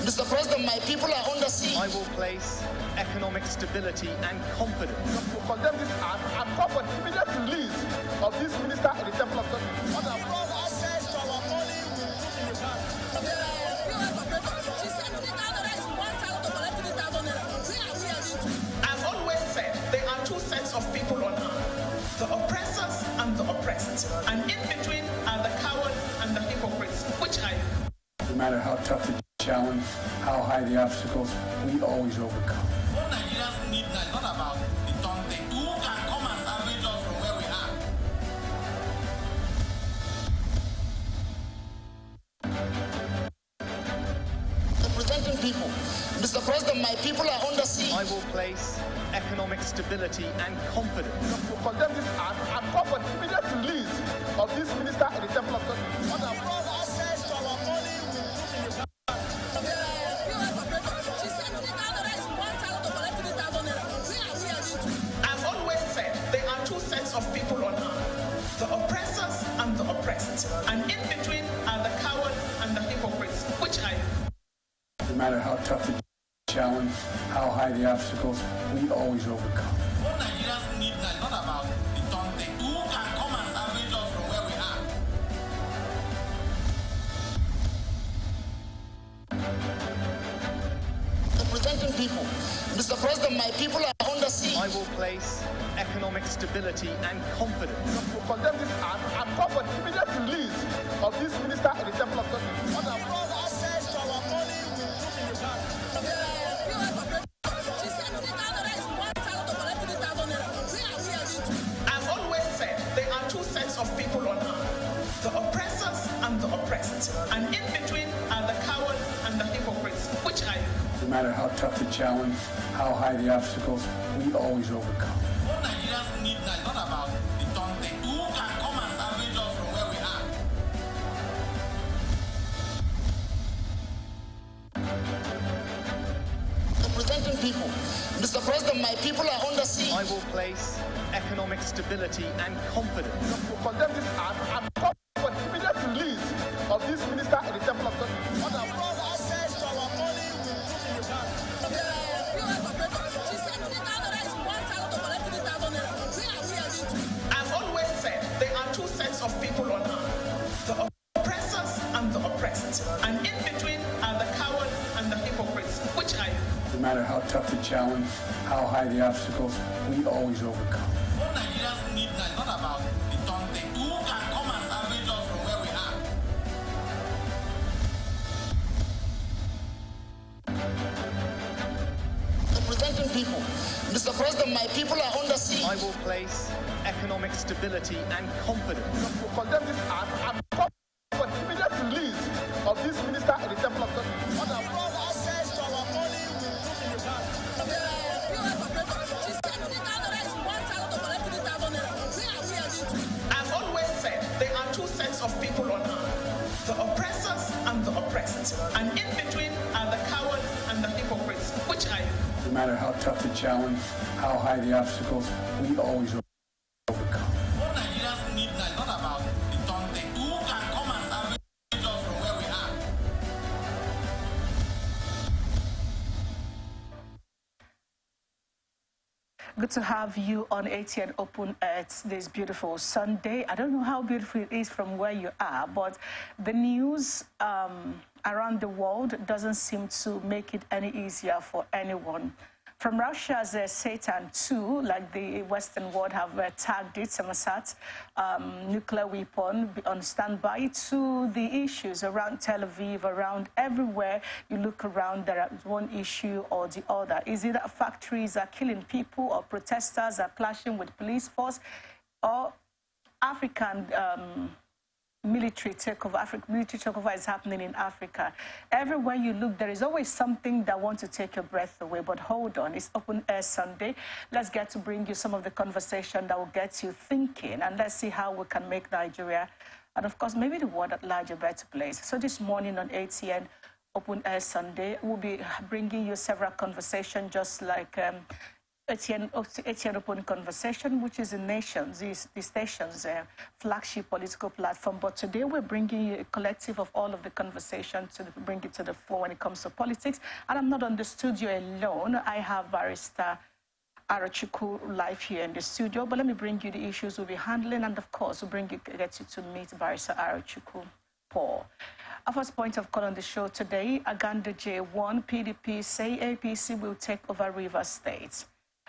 Mr. President, my people are under siege. I will place economic stability and confidence. To condemn this act and call for the immediate release of this minister in the Temple of Justice. On our broad access to our money will put in the bank. As always said, there are two sets of people on earth, the oppressors and the oppressed. And in between are the cowards and the hypocrites. Which are you? No matter how tough the challenge, how high the obstacles, we always overcome. What Nigerians need now is not about the taunting. Who can come and salvage us from where we are? Representing people. Mr. President, my people are under siege. I will place economic stability and confidence. To condemn this act and call for the immediate release of this minister in the Temple of Justice. On our broad access to our money will put in the bank. As always said, there are two sets of people on earth, the oppressors and the oppressed. And in between are the cowards and the hypocrites. Which are you? No matter how tough the challenge, how high the obstacles, we always overcome. What Nigerians need now is not about the taunting. Who can come and salvage us from where we are? Representing people. Mr. President, my people are under siege. I will place economic stability and confidence. To condemn this act and call for the immediate release of this minister in the Temple of Justice. On our broad access to our money will put in the bank. As always said, there are two sets of people on earth, the oppressors and the oppressed. And in between are the cowards and the hypocrites. Which are you? No matter how tough the challenge, how high the obstacles, we always overcome. What Nigerians need now is not about the taunting. Who can come and salvage us from where we are? Representing people. Mr. President, my people are under siege. I will place economic stability and confidence. To condemn this act and call for the immediate release of this minister in the Temple of Justice. On our broad access to our money will put in the bank. As always said, there are two sets of people on earth, the oppressors and the oppressed. And in between are the cowards and the hypocrites. Which are you? No matter how tough the challenge, how high the obstacles, we always overcome. What Nigerians need now is not about the taunting. Who can come and salvage us from where we are? Representing people. Mr. President, my people are under siege. I will place economic stability and confidence. To condemn this act and call for the immediate release of this minister in the Temple of Justice. On our broad access to our money will put in the bank. As always said, there are two sets of people on earth, the oppressors and the oppressed. And in between are the cowards and the hypocrites. Which are you? No matter how tough the challenge, how high the obstacles, we always overcome. What Nigerians need now is not about the taunting. Who can come and salvage us from where we are? Good to have you on ATN Open Earth this beautiful Sunday. I don't know how beautiful it is from where you are, but the news around the world doesn't seem to make it any easier for anyone. From Russia's Satan II, like the Western world have tagged it, Samosat, nuclear weapon on standby, to the issues around Tel Aviv, around everywhere you look around, there is one issue or the other. Is it that factories are killing people, or protesters are clashing with police force, or African military takeover is happening in Africa? Everywhere you look, there is always something that wants to take your breath away. But hold on, it's Open Air Sunday. Let's get to bring you some of the conversation that will get you thinking, and let's see how we can make Nigeria, and of course, maybe the world at large, a better place. So this morning on ATN Open Air Sunday, we'll be bringing you several conversations, just like ATN Open Conversation, which is the station's flagship political platform. But today we're bringing you a collective of all of the conversations to bring it to the fore when it comes to politics. And I'm not on the studio alone. I have Barrister Arochukwu live here in the studio. But let me bring you the issues we'll be handling. And of course, we'll get you to meet Barrister Arochukwu Paul. Our first point of call on the show today, Aganda J1, PDP say APC will take over Rivers State.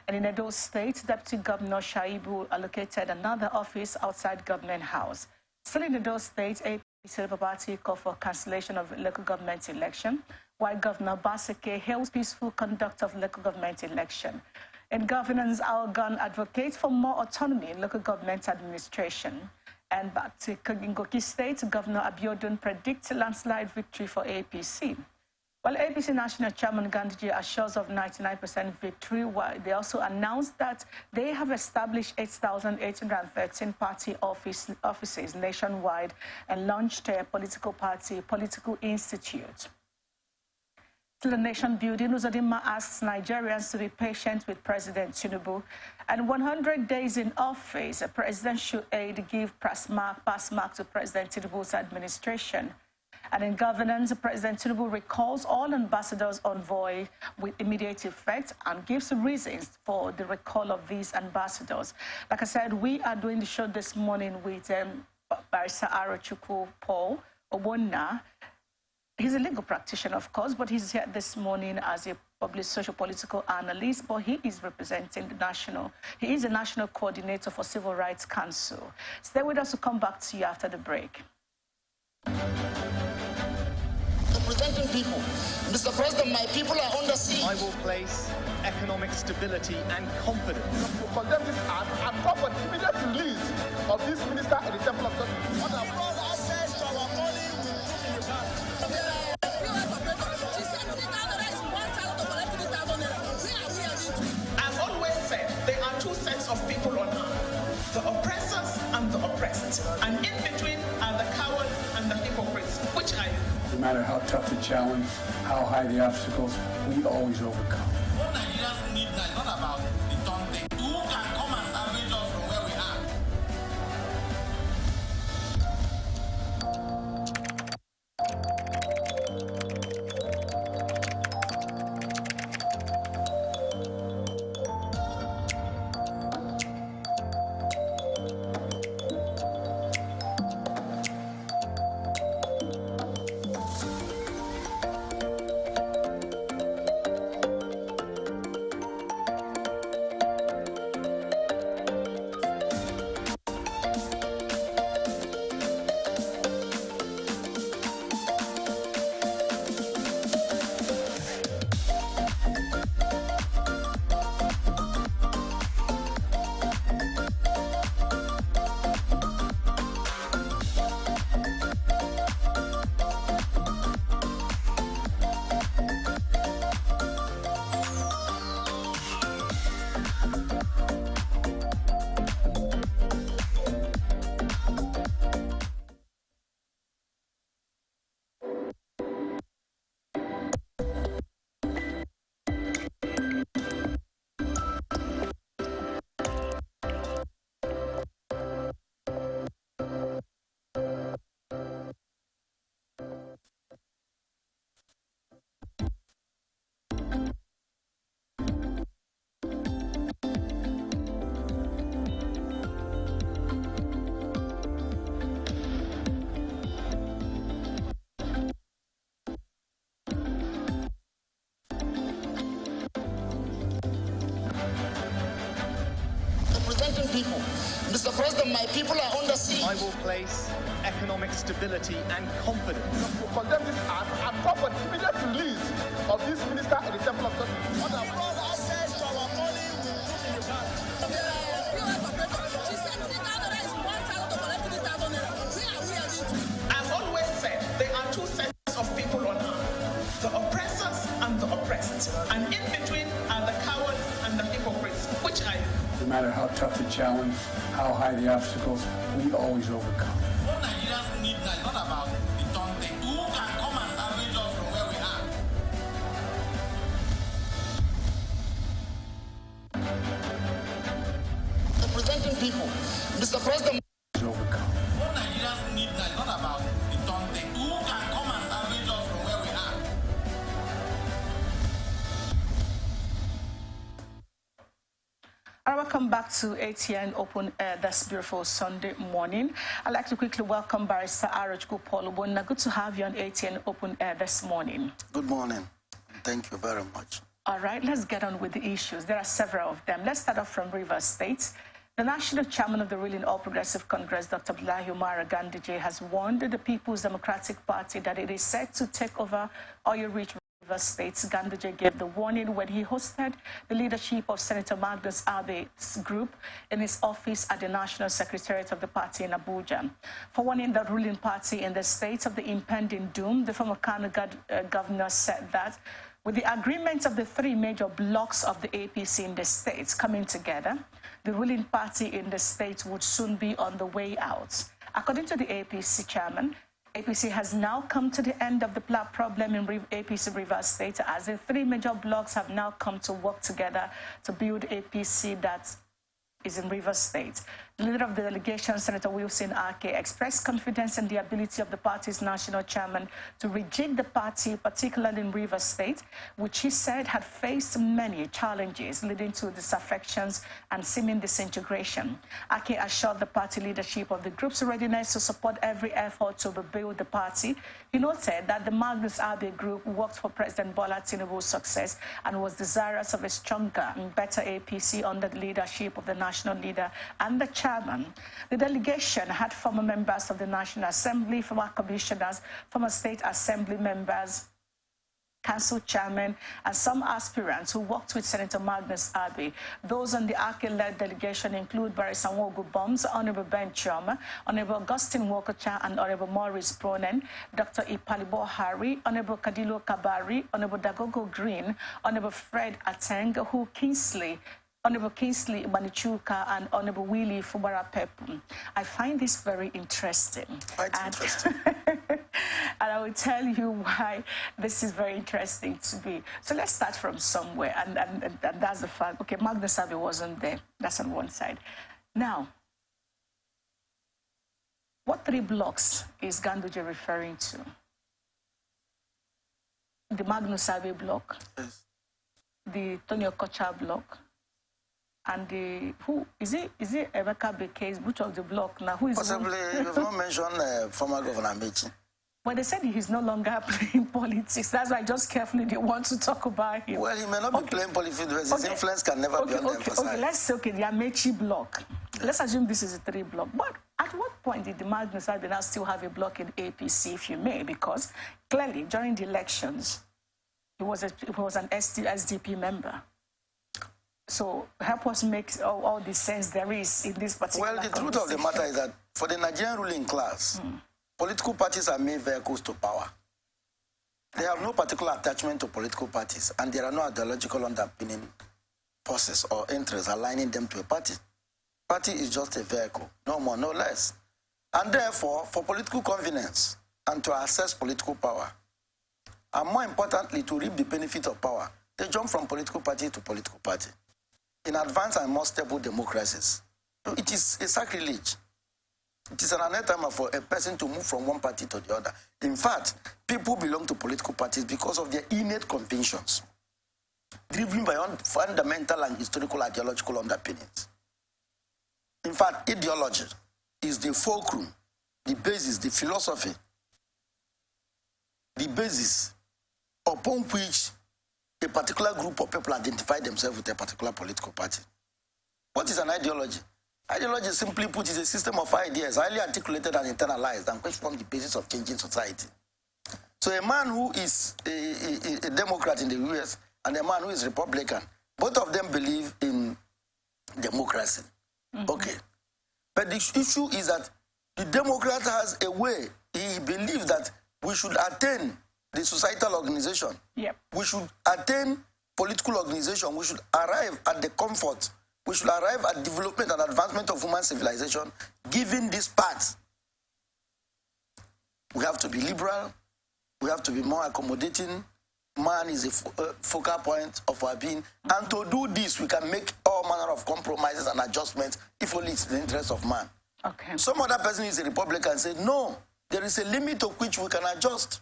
And in Edo State, Deputy Governor Shaibu allocated another office outside Government House. Still in Edo State, APC party called for cancellation of local government election, while Governor Baseke hails peaceful conduct of local government election. In governance, Algon advocates for more autonomy in local government administration. And back to Ngoki State, Governor Abiodun predicts a landslide victory for APC. While APC National Chairman Gandhi assures of 99% victory, while they also announced that they have established 8,813 party offices nationwide and launched a political institute. To the nation building, Uzodinma asks Nigerians to be patient with President Tinubu. And 100 days in office, a presidential aide give pass mark to President Tinubu's administration. And in governance, President Tinubu recalls all ambassadors envoy with immediate effect and gives reasons for the recall of these ambassadors. Like I said, we are doing the show this morning with Barrister Arochukwu Paul Obonna. He's a legal practitioner, of course, but he's here this morning as a public social-political analyst, but he is representing he is the National Coordinator for Civil Rights Council. Stay with us to come back to you after the break. Representing people. Mr. President, my people are under siege. I will place economic stability and confidence. To condemn this act and call for the immediate release of this minister at the Temple of Justice. Access to our money will put in the bank. I've always said there are two sets of people on earth, the oppressors and the oppressed. And in between are the cowards and the hypocrites, which are you? No matter how tough the challenge, how high the obstacles, we always overcome. What Nigerians need now is not about the taunting. Who can come and salvage us from where we are? People. Mr. President, my people are under siege. I will place economic stability and confidence. To condemn this act and call for the immediate release of this minister at the Temple of Justice. Access to our money will put in the bank. I've always said there are two sets of people on earth, the oppressors and the oppressed. And in between are the cowards and the hypocrites, which are you? No matter how tough the challenge, how high the obstacles, we always overcome. What Nigerians need now is not about the taunting. Who can come and salvage us from where we are? people. Mr. President, overcome. What Nigerians need now is not about the Tonte. Who can come and salvage us from where we are? Welcome back to ATN Open Air this beautiful Sunday morning. I'd like to quickly welcome Barrister Arochukwu Paul. Good to have you on ATN Open Air this morning. Good morning. Thank you very much. All right, let's get on with the issues. There are several of them. Let's start off from Rivers State. The national chairman of the ruling All Progressive Congress, Dr. Abdullahi Umar Ganduje, has warned the People's Democratic Party that it is set to take over oil-rich Rivers State. Ganduje gave the warning when he hosted the leadership of Senator Magnus Abe's group in his office at the National Secretariat of the party in Abuja. For warning the ruling party in the state of the impending doom, the former Kano governor said that with the agreement of the three major blocks of the APC in the states coming together, the ruling party in the state would soon be on the way out. According to the APC chairman, APC has now come to the end of the problem in APC Rivers State, as the three major blocks have now come to work together to build APC that is in Rivers State. The leader of the delegation, Senator Wilson Ake, expressed confidence in the ability of the party's national chairman to rejig the party, particularly in Rivers State, which he said had faced many challenges leading to disaffections and seeming disintegration. Ake assured the party leadership of the group's readiness to support every effort to rebuild the party. He noted that the Magnus Abe group worked for President Bola Tinubu's success and was desirous of a stronger and better APC under the leadership of the national leader and the chairman. The delegation had former members of the National Assembly, former commissioners, former state assembly members, council chairman, and some aspirants who worked with Senator Magnus Abe. Those on the Ake-led delegation include Barrister Nwogu Bombs, Honorable Ben Chioma, Honorable Augustine Wokocha, and Honorable Maurice Bronen, Dr. Ipalibo Hari, Honorable Kadilo Kabari, Honorable Dagogo Green, Honorable Fred Ateng, Honorable Kingsley Manichuka, and Honorable Willie Fubara Pepu. I find this very interesting. Quite interesting. And I will tell you why this is very interesting to me. So let's start from somewhere, and that's the fact. Okay, Magnus Abe wasn't there. That's on one side. Now, what three blocks is Ganduje referring to? The Magnus Abe block, Yes. the Tony Okocha block, and the who is it Emeka Beke's which of the block now? Who is Possibly you have not mentioned former Governor Mechi. Well, they said he's no longer playing politics. That's why I just carefully they want to talk about him. Well, he may not be playing politics because his influence can never be underemphasized. Okay, let's say, the Amechi block. Yeah. Let's assume this is a three block. But at what point did the Magnus Abe now still have a block in APC, if you may? Because clearly, during the elections, he was an SDP member. So help us make all the sense there is in this particular Well, the truth of the matter is that for the Nigerian ruling class, political parties are made vehicles to power. They have no particular attachment to political parties, and there are no ideological underpinning forces or interests aligning them to a party. Party is just a vehicle, no more, no less. And therefore, for political convenience and to access political power, and more importantly, to reap the benefit of power, they jump from political party to political party. In advanced and more stable democracies, it is a sacrilege. It is an anathema for a person to move from one party to the other. In fact, people belong to political parties because of their innate convictions, driven by fundamental and historical ideological underpinnings. In fact, ideology is the fulcrum, the basis, the philosophy, the basis upon which a particular group of people identify themselves with a particular political party. What is an ideology? Ideology, simply put, is a system of ideas highly articulated and internalized and which form the basis of changing society. So a man who is a Democrat in the US and a man who is Republican, both of them believe in democracy. Okay. But the issue is that the Democrat has a way, he believes that we should attain the societal organization. Yep. We should attain political organization. We should arrive at the comfort. We should arrive at development and advancement of human civilization, given this path. We have to be liberal. We have to be more accommodating. Man is a focal point of our being. And to do this, we can make all all manner of compromises and adjustments if only it's the interest of man. Okay. Some other person is a Republican and said, no, there is a limit to which we can adjust.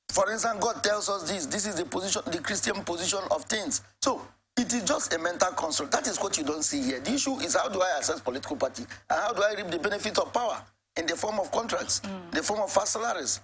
For instance, God tells us this is the position, the Christian position of things. So it is just a mental construct. That is what you don't see here. The issue is, how do I access political party? And how do I reap the benefits of power in the form of contracts, in the form of fast salaries?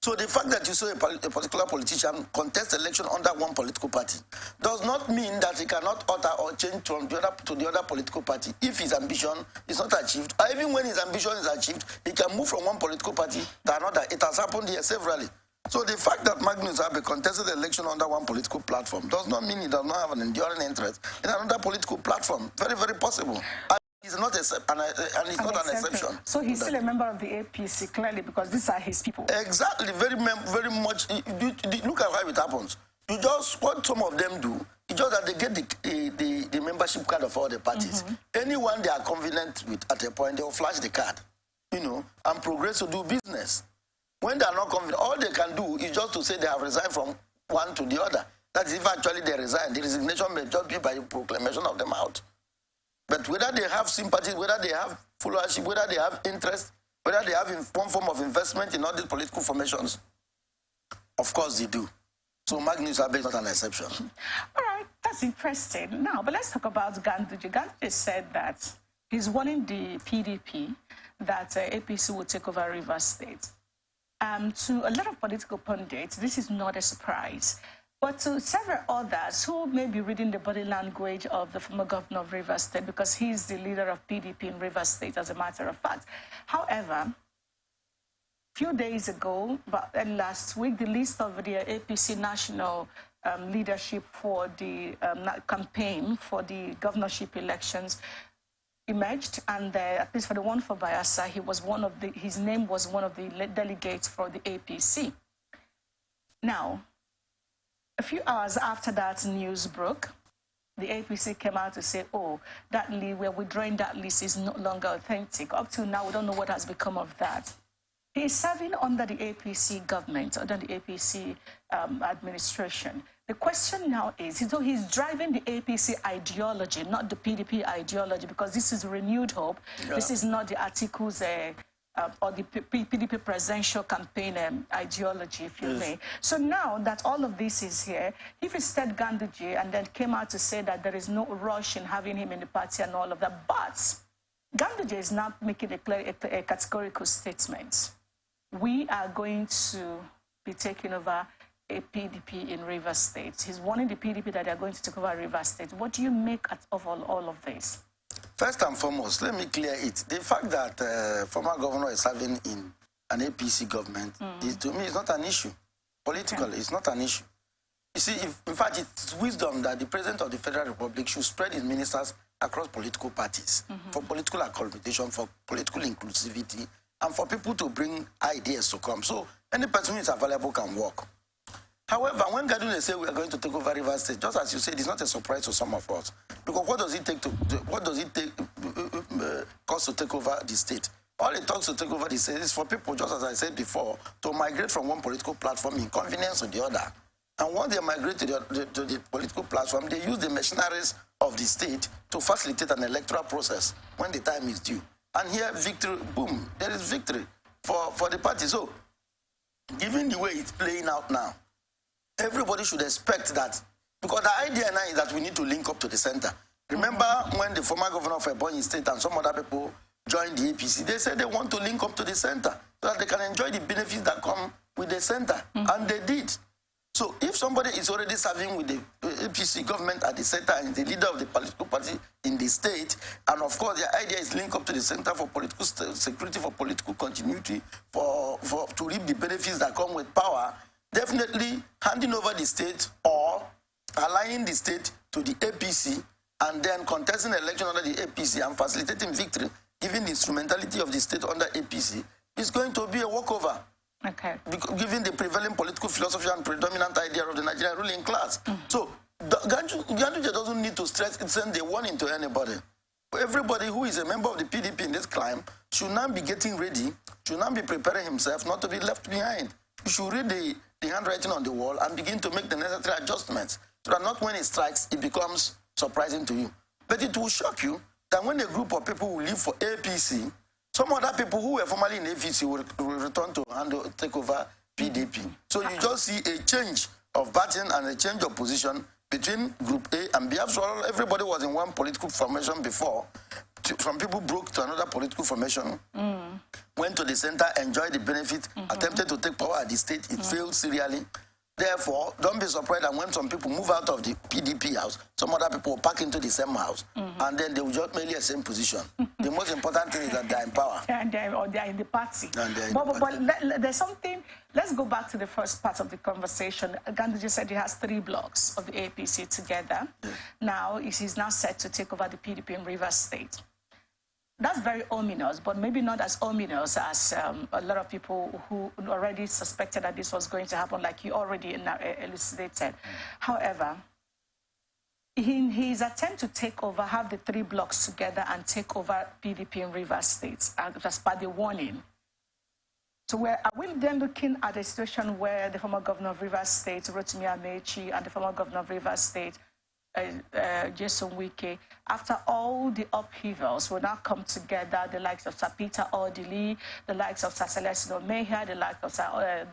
So the fact that you saw a particular politician contest election under one political party does not mean that he cannot alter or change from the other to the other political party if his ambition is not achieved. Or even when his ambition is achieved, he can move from one political party to another. It has happened here severally. So the fact that Magnus Abe contested the election under one political platform does not mean he does not have an enduring interest in another political platform. Very, very possible. And he's not an exception. So he's still a member of the APC, clearly, because these are his people. Exactly, very much. Look at how it happens. You just, what some of them do, it's just that they get the membership card of all the parties. Anyone they are convenient with at a point, they'll flash the card, you know, and progress to do business. When they are not convenient, all they can do is just to say they have resigned from one to the other. That is, if actually they resign, the resignation may just be by proclamation of them out. But whether they have sympathy, whether they have followership, whether they have interest, whether they have one form of investment in all these political formations, of course they do. So Magnus Abe is not an exception. All right, that's interesting. Now, but let's talk about Ganduje. Ganduje said that he's warning the PDP that APC will take over Rivers State. To a lot of political pundits, this is not a surprise. But to several others who may be reading the body language of the former governor of Rivers State, because he's the leader of PDP in Rivers State, as a matter of fact. However, a few days ago, last week, the list of the APC national leadership for the campaign for the governorship elections emerged, and at least for the one for Bayelsa, his name was one of the delegates for the APC. Now, a few hours after that news broke, the APC came out to say, oh, that we're withdrawing that list is no longer authentic. Up to now, we don't know what has become of that. He is serving under the APC government, under the APC administration. The question now is, so he's driving the APC ideology, not the PDP ideology, because this is renewed hope. Yeah. This is not the articles or the PDP presidential campaign ideology, if you may. So now that all of this is here, if he said Ganduje and then came out to say that there is no rush in having him in the party and all of that, but Ganduje is now making a categorical statement. We are going to be taking over a PDP in Rivers State. He's warning the PDP that they're going to take over Rivers State. What do you make of all of this? First and foremost, let me clear it. The fact that former governor is serving in an APC government, to me, is not an issue. Politically, it's not an issue. You see, in fact, it's wisdom that the President of the Federal Republic should spread his ministers across political parties for political accommodation, for political inclusivity, and for people to bring ideas to come. So any person who is available can work. However, when Ganduje say we are going to take over Rivers State, just as you said, it's not a surprise to some of us. Because what does it take cost to take over the state? All it talks to take over the state is for people, just as I said before, to migrate from one political platform in convenience to the other. And once they migrate to the political platform, they use the machineries of the state to facilitate an electoral process when the time is due. And here, victory, boom, there is victory for the party. So, given the way it's playing out now, everybody should expect that, because the idea now is that we need to link up to the center. Remember when the former governor of Ebonyi State and some other people joined the APC, they said they want to link up to the center so that they can enjoy the benefits that come with the center, and they did. So if somebody is already serving with the APC government at the center and the leader of the political party in the state, and of course the idea is link up to the center for political security, for political continuity, to reap the benefits that come with power, definitely handing over the state or aligning the state to the APC and then contesting the election under the APC and facilitating victory, given the instrumentality of the state under APC, is going to be a walkover. Okay. Given the prevailing political philosophy and predominant idea of the Nigerian ruling class. So Ganduje doesn't need to send a warning to anybody. Everybody who is a member of the PDP in this climb should now be getting ready, should now be preparing himself not to be left behind. You should read the handwriting on the wall and begin to make the necessary adjustments so that not when it strikes, it becomes surprising to you. But it will shock you that when a group of people who live for APC, some other people who were formerly in APC will return to take over PDP. So you just see a change of pattern and a change of position between Group A and B. After all, everybody was in one political formation before. Some people broke to another political formation, went to the center, enjoyed the benefit, attempted to take power at the state. It failed serially. Therefore, don't be surprised that when some people move out of the PDP house, some other people will pack into the same house, and then they will just mainly the same position. The most important thing is that they're in power. Or they're in the party. But there's something, let's go back to the first part of the conversation. Ganduje said he has 3 blocks of the APC together. Yeah. Now, he's now set to take over the PDP in Rivers State. That's very ominous, but maybe not as ominous as a lot of people who already suspected that this was going to happen, like you already elucidated. However, in his attempt to take over, have the 3 blocks together and take over PDP in Rivers State, as per the warning. So are we then looking at a situation where the former governor of Rivers State, Rotimi Amechi, and the former governor of Rivers State, Jason Wike, after all the upheavals, will now come together, the likes of Sir Peter Odili, the likes of Sir Celestino Mejia, the likes of Sir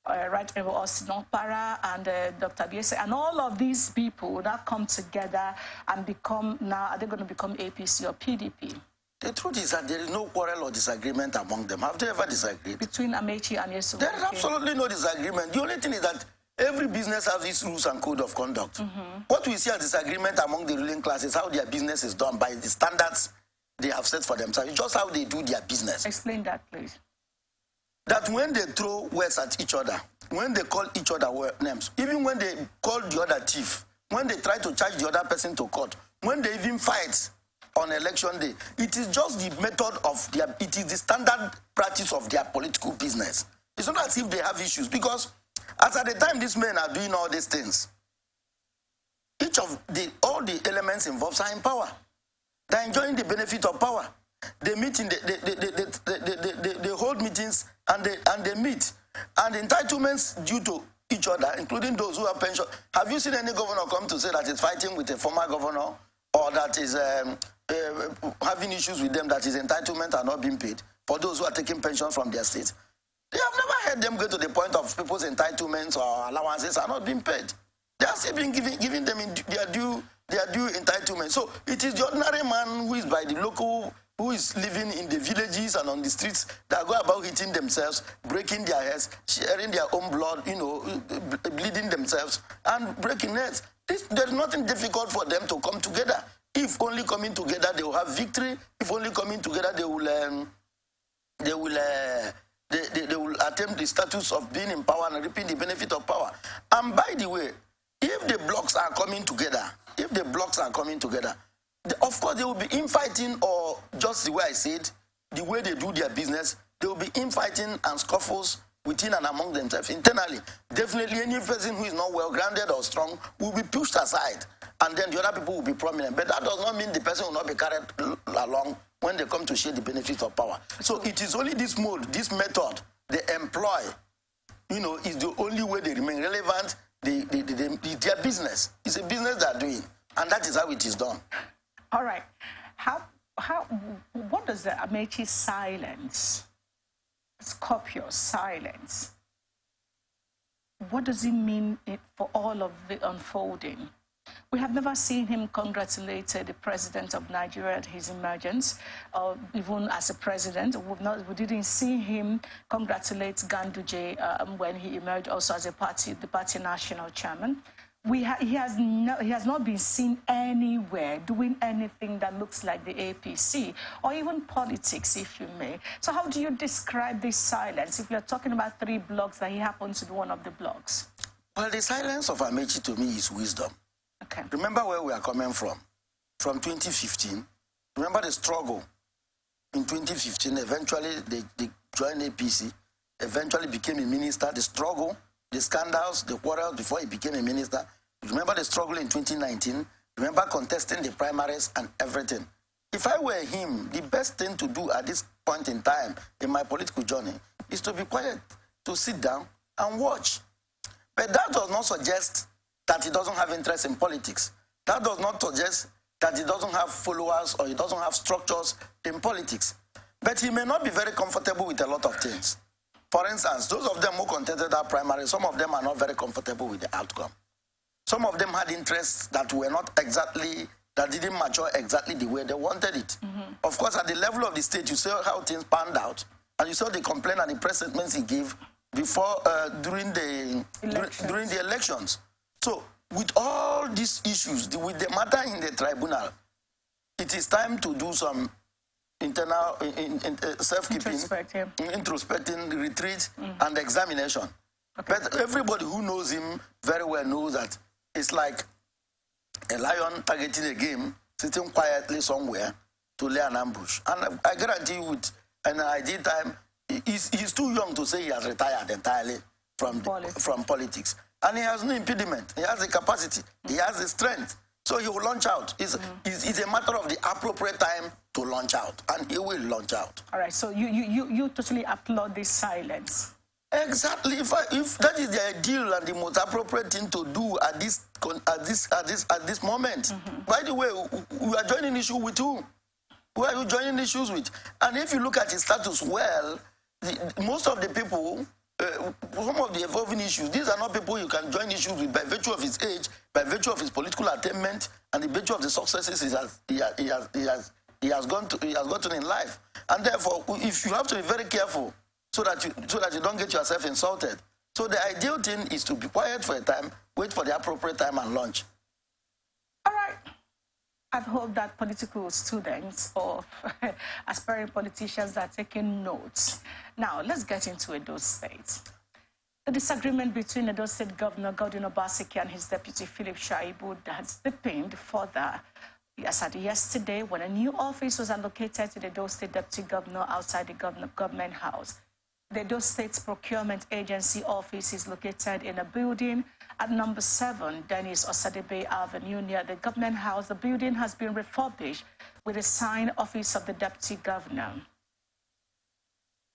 Right Honorable Austin Okpara, and Dr. Biese, and all of these people will now come together and become, now, are they going to become APC or PDP? The truth is that there is no quarrel or disagreement among them. Have they ever disagreed? Between Amechi and Jason Wike? There is absolutely no disagreement. The only thing is that every business has its rules and code of conduct. What we see as disagreement among the ruling class is how their business is done by the standards they have set for themselves. It's just how they do their business. Explain that, please. That when they throw words at each other, when they call each other names, even when they call the other thief, when they try to charge the other person to court, when they even fight on election day, it is just the method of their, it is the standard practice of their political business. It's not as if they have issues, because as at the time these men are doing all these things, all the elements involved are in power. They're enjoying the benefit of power. They meet in they hold meetings and they meet. And entitlements due to each other, including those who have pension. Have you seen any governor come to say that he's fighting with a former governor, or that is having issues with them, that his entitlement are not being paid for those who are taking pensions from their states? They have never heard them go to the point of people's entitlements or allowances are not being paid. They are still being giving them their due entitlement. So it is the ordinary man who is by the local, who is living in the villages and on the streets, that go about hitting themselves, breaking their heads, sharing their own blood, bleeding themselves and breaking heads. There's nothing difficult for them to come together. If only coming together they will have victory. If only coming together they will attempt the status of being in power and reaping the benefit of power. And by the way, if the blocks are coming together, of course, they will be infighting, or just the way I said, the way they do their business, they will be infighting and scuffles within and among themselves internally. Definitely, any person who is not well-grounded or strong will be pushed aside, and then the other people will be prominent. But that does not mean the person will not be carried along when they come to share the benefits of power. So it is only this mode, this method they employ, is the only way they remain relevant. Their business is a business they are doing, and that is how it is done. All right. What does the Amechi silence, Scorpio silence, what does it mean for all of the unfolding? We have never seen him congratulate the president of Nigeria at his emergence, or even as a president. We didn't see him congratulate Ganduje when he emerged also as the party national chairman. He has not been seen anywhere doing anything that looks like the APC, or even politics, if you may. So how do you describe this silence if you're talking about 3 blocks that he happens to be one of the blocks? Well, the silence of Amechi to me is wisdom. Okay. Remember where we are coming from 2015. Remember the struggle in 2015. Eventually, they joined APC, eventually became a minister. The struggle, the scandals, the quarrels before he became a minister. Remember the struggle in 2019. Remember contesting the primaries and everything. If I were him, the best thing to do at this point in time in my political journey is to be quiet, to sit down and watch. But that does not suggest that he doesn't have interest in politics. That does not suggest that he doesn't have followers or he doesn't have structures in politics. But he may not be very comfortable with a lot of things. For instance, those of them who contested that primary, some of them are not very comfortable with the outcome. Some of them had interests that were not exactly, that didn't mature exactly the way they wanted it. Of course, at the level of the state, you saw how things panned out, and you saw the complaint and the press statements he gave before, during the elections. So, with all these issues, with the matter in the tribunal, it is time to do some internal self-keeping, introspecting, retreat, and examination. Okay. But everybody who knows him very well knows that it's like a lion targeting a game, sitting quietly somewhere to lay an ambush. And I guarantee you, with an ideal time, he's too young to say he has retired entirely from politics. And he has no impediment. He has the capacity. He has the strength. So he will launch out. It's a matter of the appropriate time to launch out. And he will launch out. All right. So you totally applaud this silence. Exactly. If that is the ideal and the most appropriate thing to do at this moment. By the way, we are joining issue with who? Who are you joining issues with? And if you look at his status well, most of the people, some of the evolving issues, these are not people you can join issues with by virtue of his age, by virtue of his political attainment, and the virtue of the successes he has gotten in life. And therefore, if you have to be very careful so that you don't get yourself insulted. So the ideal thing is to be quiet for a time, wait for the appropriate time, and launch. All right. I hope that political students or aspiring politicians are taking notes. Now, let's get into Edo State. The disagreement between Edo State Governor Godwin Obaseki and his deputy Philip Shaibu has deepened further. As at yesterday, when a new office was allocated to the Edo State Deputy Governor outside the government house. The Edo State Procurement Agency office is located in a building at number 7, Dennis Osadebe Avenue, near the government house. The building has been refurbished with a sign Office of the Deputy Governor.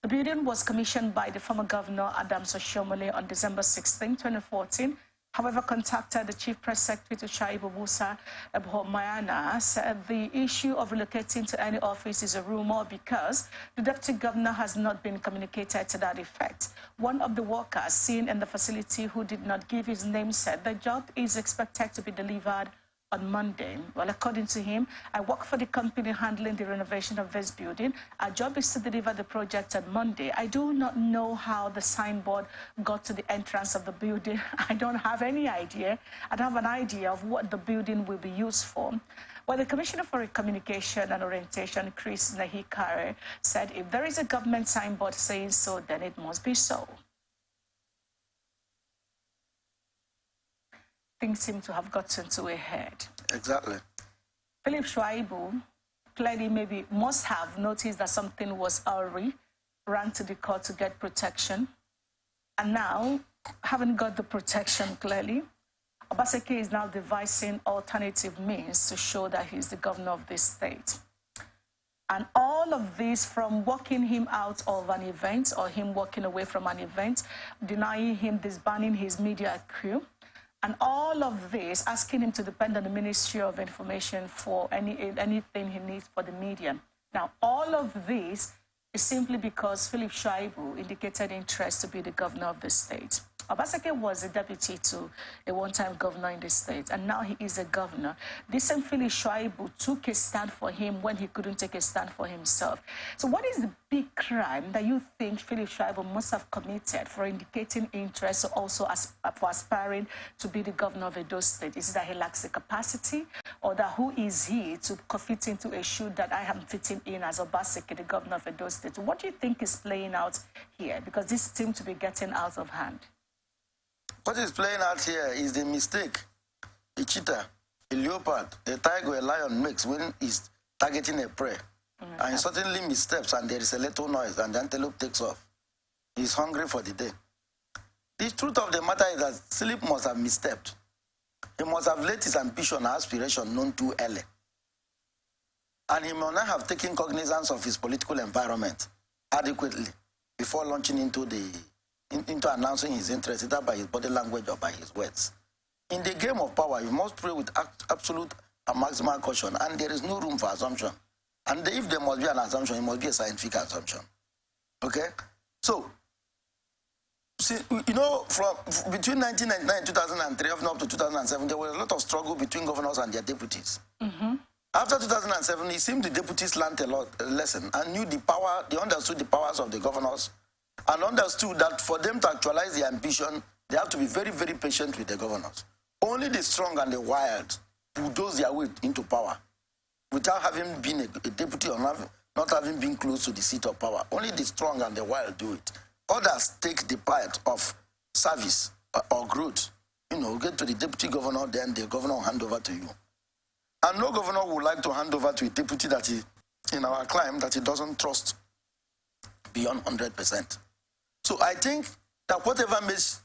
The building was commissioned by the former Governor Adams Oshiomhole on December 16, 2014. However, contacted the Chief Press Secretary to Shaibu Musa Mayana, said the issue of relocating to any office is a rumor because the Deputy Governor has not been communicated to that effect. One of the workers seen in the facility who did not give his name said the job is expected to be delivered on Monday. Well, according to him, I work for the company handling the renovation of this building. Our job is to deliver the project on Monday. I do not know how the signboard got to the entrance of the building. I don't have any idea. I don't have an idea of what the building will be used for. Well, the Commissioner for Communication and Orientation, Chris Nahikare, said if there is a government signboard saying so, then it must be so. Things seem to have gotten to a head. Exactly. Philip Shaibu clearly maybe must have noticed that something was awry, ran to the court to get protection, and now, having got the protection clearly, Obaseki is now devising alternative means to show that he's the governor of this state. And all of this, from walking him out of an event or him walking away from an event, denying him, disbanding his media crew, and all of this, asking him to depend on the Ministry of Information for anything he needs for the media. Now, all of this is simply because Philip Shaibu indicated interest to be the governor of the state. Obaseki was a deputy to a one-time governor in the state, and now he is a governor. This same Philip Shaibu took a stand for him when he couldn't take a stand for himself. So what is the big crime that you think Philip Shaibu must have committed for indicating interest, also for aspiring to be the governor of Edo State? Is it that he lacks the capacity, or that who is he to fit into a shoe that I am fitting in as Obaseki, the governor of Edo State? What do you think is playing out here? Because this seems to be getting out of hand. What is playing out here is the mistake a cheetah, a leopard, a tiger, a lion makes when he's targeting a prey. And he suddenly missteps and there is a little noise and the antelope takes off. He's hungry for the day. The truth of the matter is that Philip must have misstepped. He must have let his ambition and aspiration known too early. And he may not have taken cognizance of his political environment adequately before launching into announcing his interest, either by his body language or by his words. in the game of power, you must play with absolute and maximal caution, and there is no room for assumption. And if there must be an assumption, it must be a scientific assumption. Okay? So, see, you know, from between 1999 and 2003, up to 2007, there was a lot of struggle between governors and their deputies. After 2007, it seemed the deputies learned a lesson and knew the power, they understood the powers of the governors, and understood that for them to actualize their ambition, they have to be very, very patient with the governors. Only the strong and the wild bulldoze their way into power without having been a deputy or not having been close to the seat of power. Only the strong and the wild do it. Others take the part of service or growth. You know, get to the deputy governor, then the governor will hand over to you. And no governor would like to hand over to a deputy that he, in our climb, that he doesn't trust beyond 100%. So I think that whatever makes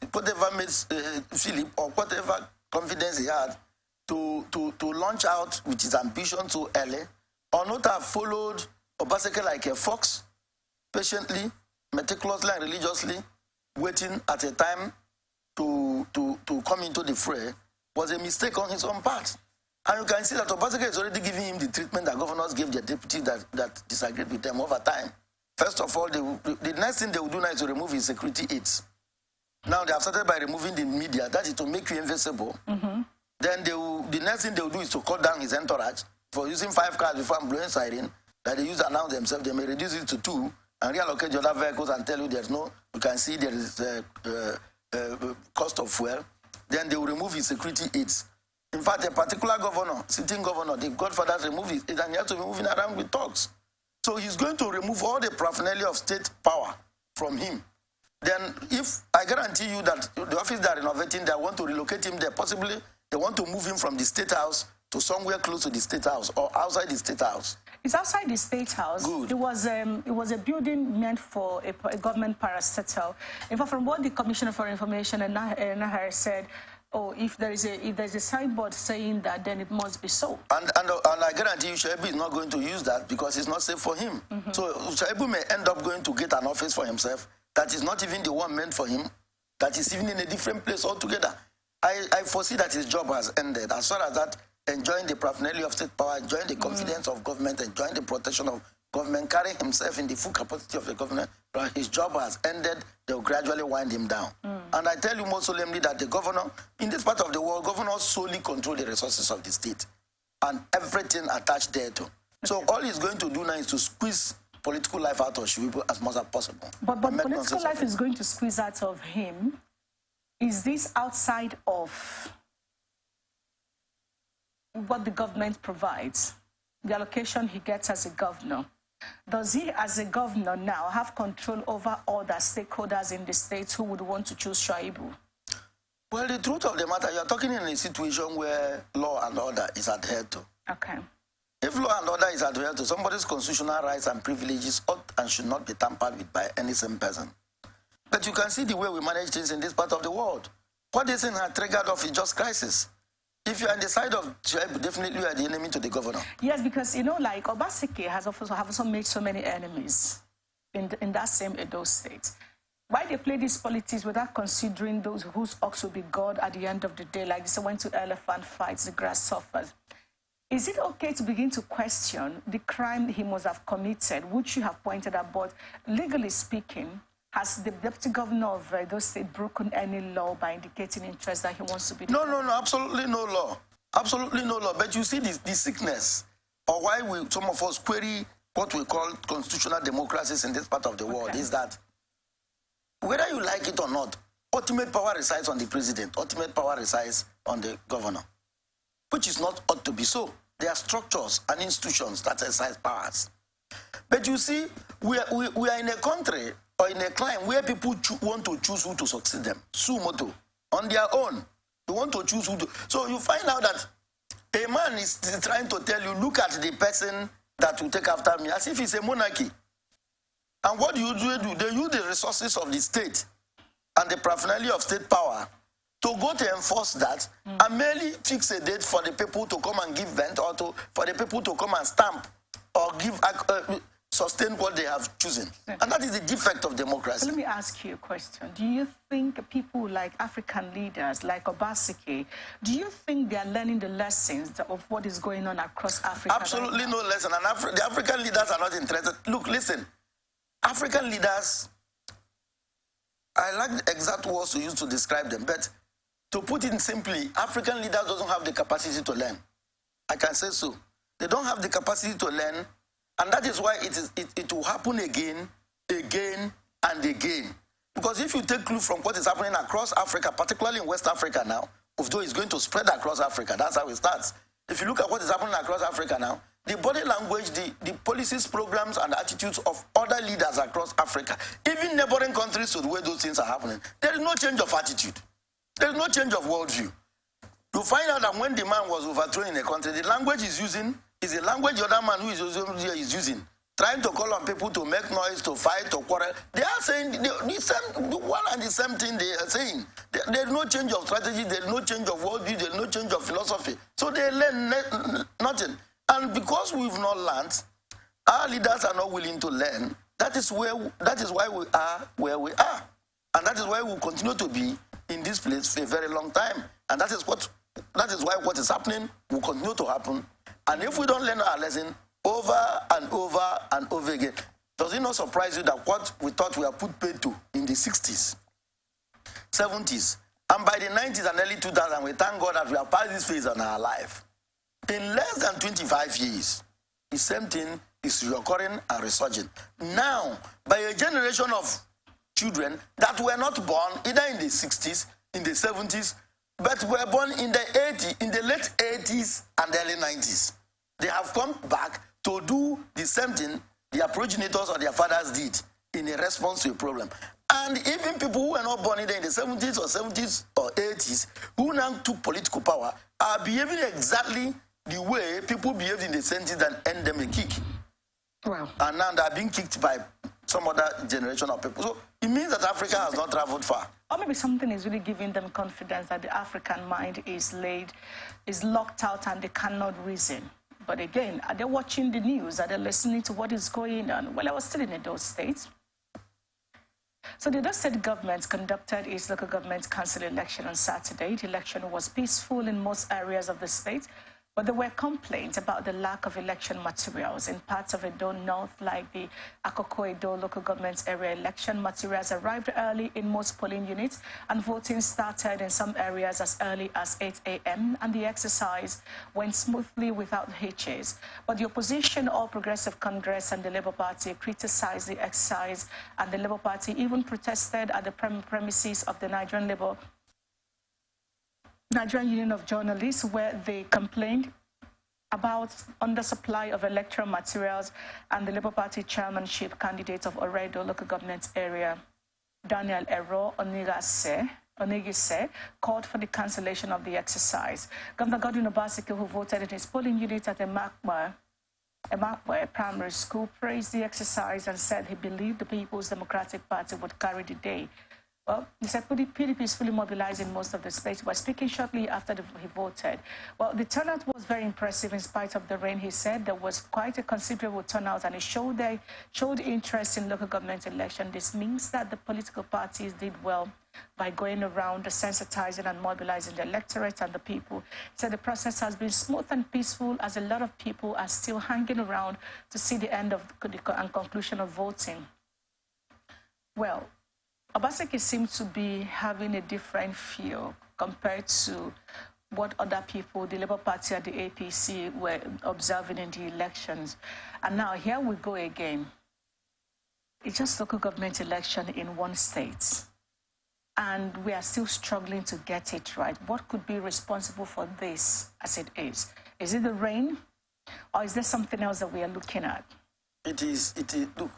Philip, or whatever confidence he had to launch out with his ambition so early, or not have followed Obaseki like a fox, patiently, meticulously and religiously, waiting at a time to come into the fray, was a mistake on his own part. And you can see that Obaseki is already giving him the treatment that governors gave their deputy that disagreed with them over time. First of all, the next thing they will do now is to remove his security aids. Now they have started by removing the media. That is to make you invisible. Then the next thing they will do is to cut down his entourage for using 5 cars before blowing siren that they use to announce themselves. They may reduce it to 2 and reallocate the other vehicles and tell you there's no, you can see there is cost of fuel. Then they will remove his security aids. In fact, a particular governor, sitting governor, the godfathers remove it, and he has to be moving around with talks. So he's going to remove all the paraphernalia of state power from him. Then if, I guarantee you that the office they are renovating, they want to relocate him there. Possibly they want to move him from the State House to somewhere close to the State House or outside the State House. It's outside the State House. Good. It was a building meant for a government parastatal. In fact, from what the Commissioner for Information and Nahar said, oh, if there's a signboard saying that, then it must be so. And I guarantee you, Shaibu is not going to use that because it's not safe for him. So Shaibu may end up going to get an office for himself that is not even the one meant for him, that is even in a different place altogether. I foresee that his job has ended. As far as that, enjoying the paraphernalia of state power, enjoying the confidence of government, enjoying the protection of government, carrying himself in the full capacity of the government, his job has ended. They'll gradually wind him down. And I tell you more solemnly that the governor, in this part of the world, governors solely control the resources of the state and everything attached thereto. So all he's going to do now is to squeeze political life out of Shaibu as much as possible. But political life is going to squeeze out of him. Is this outside of what the government provides, the allocation he gets as a governor? Does he, as a governor now, have control over all the stakeholders in the states who would want to choose Shaibu? Well, the truth of the matter, you're talking in a situation where law and order is adhered to. Okay. If law and order is adhered to, somebody's constitutional rights and privileges ought and should not be tampered with by any same person. But you can see the way we manage things in this part of the world. What this thing has triggered off is just crisis. If you're on the side of Shaibu, definitely you are the enemy to the governor. Yes, because, you know, like Obaseki has also made so many enemies in that same Edo state. Why they play these politics without considering those whose ox will be God at the end of the day, like they went to elephant fights, the grass suffers. Is it okay to begin to question the crime he must have committed, which you have pointed out, but legally speaking, has the deputy governor of Edo State broken any law by indicating interest that he wants to be? No, absolutely no law. Absolutely no law. But you see the sickness, or why some of us query what we call constitutional democracies in this part of the world, is that whether you like it or not, ultimate power resides on the president, ultimate power resides on the governor, which is not ought to be so. There are structures and institutions that exercise powers. But you see, we are in a country or in a climate where people want to choose who to succeed them, sumoto, on their own. They want to choose who to. So you find out that a man is trying to tell you, look at the person that will take after me, as if it's a monarchy. And what do you do? They use the resources of the state and the paraphernalia of state power to go to enforce that and merely fix a date for the people to come and give vent, or for the people to come and stamp or give sustain what they have chosen. And that is the defect of democracy. So let me ask you a question. Do you think people like African leaders, like Obaseki, do you think they are learning the lessons of what is going on across Africa? Absolutely no lesson. And the African leaders are not interested. Look, listen, African leaders, I like the exact words to use to describe them, but to put it simply, African leaders don't have the capacity to learn. I can say so. They don't have the capacity to learn, and that is why it will happen again, and again. Because if you take clue from what is happening across Africa, particularly in West Africa now, although it's going to spread across Africa, that's how it starts. If you look at what is happening across Africa now, the body language, the policies, programs, and attitudes of other leaders across Africa, even neighboring countries to the way those things are happening, there is no change of attitude. There is no change of worldview. You find out that when the man was overthrown in a country, the language he's using is a language the other man who is using, trying to call on people to make noise, to fight, to quarrel. They are saying the one and the same thing they are saying. There is no change of strategy, there is no change of worldview, there is no change of philosophy. So they learn nothing. And because we've not learned, our leaders are not willing to learn. That is why we are where we are. And that is why we'll continue to be in this place for a very long time. And that is why what is happening will continue to happen. And if we don't learn our lesson over and over and over again, does it not surprise you that what we thought we were put paid to in the 60s, 70s, and by the 90s and early 2000s, we thank God that we have passed this phase in our life. In less than 25 years, the same thing is reoccurring and resurging. Now, by a generation of children that were not born either in the 60s, in the 70s, but were born in the 80s, in the late 80s and early 90s. They have come back to do the same thing their progenitors or their fathers did in a response to a problem. And even people who were not born either in the 70s or 80s, who now took political power, are behaving exactly the way people behaved in the 70s and earned them a kick. Wow. And now they are being kicked by some other generation of people. So it means that Africa has not traveled far. Or maybe something is really giving them confidence that the African mind is locked out and they cannot reason. But again, are they watching the news? Are they listening to what is going on? Well, I was still in Edo State. So the Edo State government conducted its local government council election on Saturday. The election was peaceful in most areas of the state, but there were complaints about the lack of election materials. In parts of Edo North, like the Akoko Edo local government area, election materials arrived early in most polling units, and voting started in some areas as early as 8 a.m., and the exercise went smoothly without hitches. But the opposition, All Progressive Congress, and the Labour Party criticized the exercise, and the Labour Party even protested at the premises of the Nigerian Union of Journalists, where they complained about undersupply of electoral materials, and the Labour Party chairmanship candidate of Oredo local government area, Daniel Ero Onigise, called for the cancellation of the exercise. Governor Godwin Obaseki, who voted in his polling unit at Emakwe Primary School, praised the exercise and said he believed the People's Democratic Party would carry the day. Well, he said PDP is fully mobilized in most of the states. But speaking shortly after he voted, well, the turnout was very impressive in spite of the rain. He said there was quite a considerable turnout, and it showed interest in local government election. This means that the political parties did well by going around sensitizing and mobilizing the electorate and the people. He said the process has been smooth and peaceful, as a lot of people are still hanging around to see the end of and conclusion of voting. Well, Obaseki seems to be having a different feel compared to what other people, the Labour Party and the APC, were observing in the elections. And now here we go again. It's just local government election in one state. And we are still struggling to get it right. What could be responsible for this as it is? Is it the rain? Or is there something else that we are looking at? It is, look,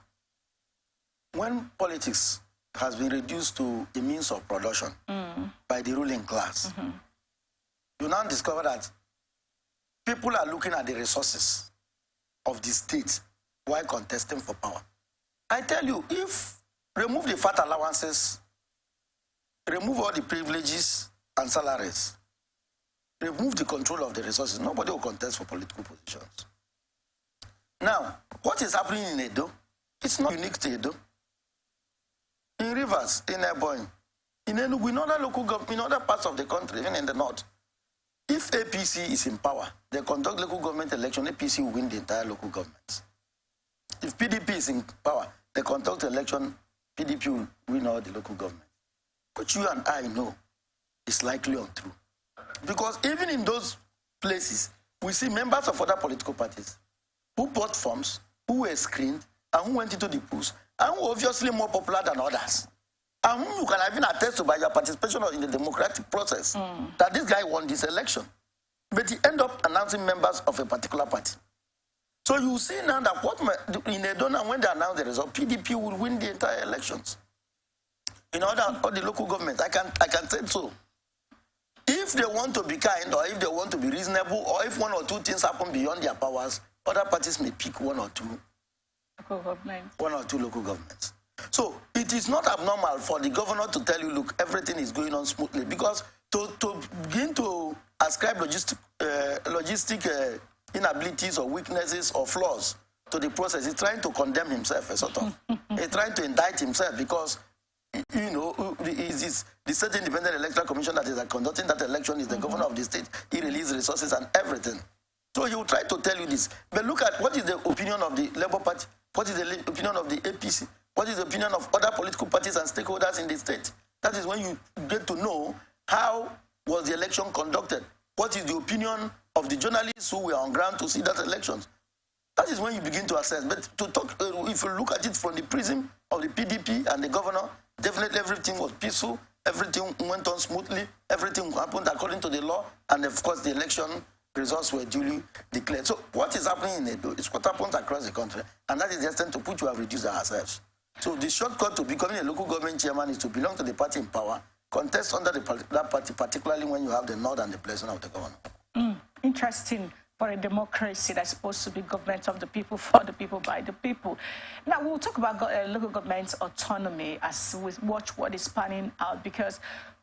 when politics has been reduced to a means of production by the ruling class, you now discover that people are looking at the resources of the state while contesting for power. I tell you, if remove the fat allowances, remove all the privileges and salaries, remove the control of the resources, nobody will contest for political positions. Now, what is happening in Edo, it's not unique to Edo. In Rivers, in Ebonyi, in Enugu, in other local government, in other parts of the country, even in the north, if APC is in power, they conduct local government election, APC will win the entire local government. If PDP is in power, they conduct election, PDP will win all the local government. Which you and I know is likely untrue. Because even in those places, we see members of other political parties who bought forms, who were screened, and who went into the polls, and who are obviously more popular than others. And whom you can even attest to by your participation in the democratic process, that this guy won this election. But he ended up announcing members of a particular party. So you see now that in Edo, when they announce the result, PDP will win the entire elections. In all the local governments, I can say so. If they want to be kind, or if they want to be reasonable, or if one or two things happen beyond their powers, other parties may pick one or two local governments. So it is not abnormal for the governor to tell you, look, everything is going on smoothly, because to begin to ascribe logistic inabilities or weaknesses or flaws to the process, he's trying to condemn himself, sort of. He's trying to indict himself, because, you know, the State Independent Electoral Commission that is conducting that election is the governor of the state. He released resources and everything. So he will try to tell you this. But look at what is the opinion of the Labour Party, what is the opinion of the APC, what is the opinion of other political parties and stakeholders in the state. That is when you get to know how was the election conducted. What is the opinion of the journalists who were on ground to see that elections. That is when you begin to assess. But to talk, if you look at it from the prism of the PDP and the governor, definitely everything was peaceful, everything went on smoothly, everything happened according to the law, and of course the election results were duly declared. So what is happening in Edo is what happens across the country, and that is the extent to which we have reduced ourselves. So the shortcut to becoming a local government chairman is to belong to the party in power, contest under that party, particularly when you have the nod and the blessing of the governor. Interesting. For a democracy that's supposed to be government of the people, for the people, by the people. Now, we'll talk about local government autonomy as we watch what is panning out, because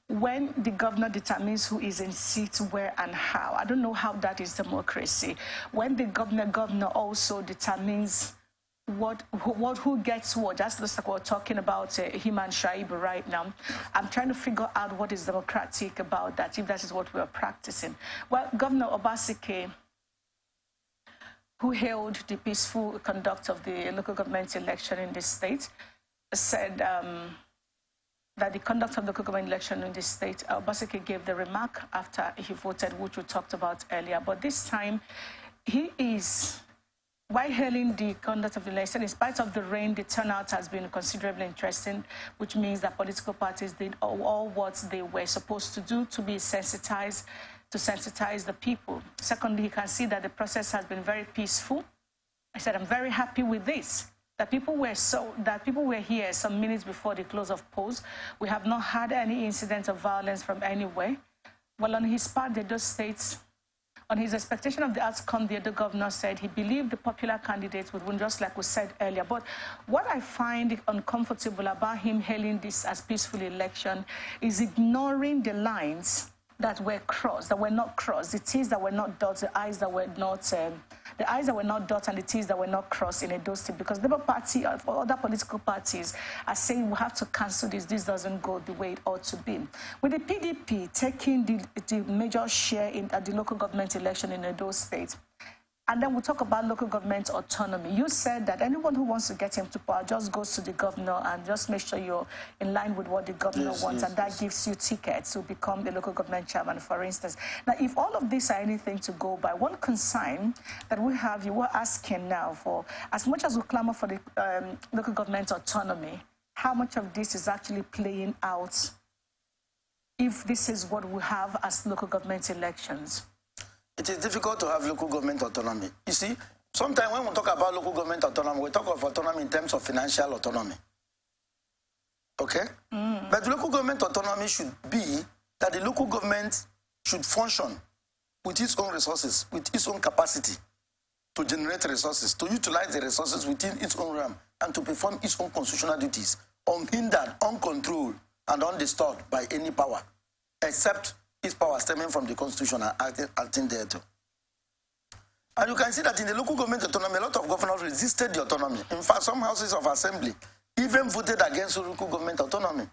when the governor determines who is in seat, where and how, I don't know how that is democracy. When the governor also determines who gets what, just like we're talking about him and Shaibu right now. I'm trying to figure out what is democratic about that, if that is what we are practicing. Well, Governor Obaseki, who hailed the peaceful conduct of the local government election in this state, said that the conduct of the local government election in this state, Obaseki gave the remark after he voted, which we talked about earlier. But this time, he is, while hailing the conduct of the election, in spite of the rain, the turnout has been considerably interesting, which means that political parties did all what they were supposed to do to be sensitized, to sensitize the people. Secondly, you can see that the process has been very peaceful. I said, I'm very happy with this. That people were here some minutes before the close of polls. We have not had any incidents of violence from anywhere. Well, on his part, the Edo states, on his expectation of the outcome, the Edo governor said he believed the popular candidates would win, just like we said earlier. But what I find uncomfortable about him hailing this as peaceful election is ignoring the lines that were crossed, that were not crossed, the T's that were not dotted, the I's that were not, the I's that were not dotted and the T's that were not crossed in Edo State, because the Labour Party or other political parties are saying we have to cancel this doesn't go the way it ought to be. With the PDP taking the major share at the local government election in Edo State, and then we'll talk about local government autonomy. You said that anyone who wants to get into power just goes to the governor and just make sure you're in line with what the governor wants, and that gives you tickets to become the local government chairman, for instance. Now, if all of these are anything to go by, one concern that we have, you were asking now for, as much as we clamor for the local government autonomy, how much of this is actually playing out if this is what we have as local government elections? It is difficult to have local government autonomy. You see, sometimes when we talk about local government autonomy, we talk of autonomy in terms of financial autonomy. Okay? But local government autonomy should be that the local government should function with its own resources, with its own capacity to generate resources, to utilize the resources within its own realm, and to perform its own constitutional duties, unhindered, uncontrolled, and undisturbed by any power, except its power stemming from the Constitution and acting thereto. And you can see that in the local government autonomy, a lot of governors resisted the autonomy. In fact, some houses of assembly even voted against local government autonomy.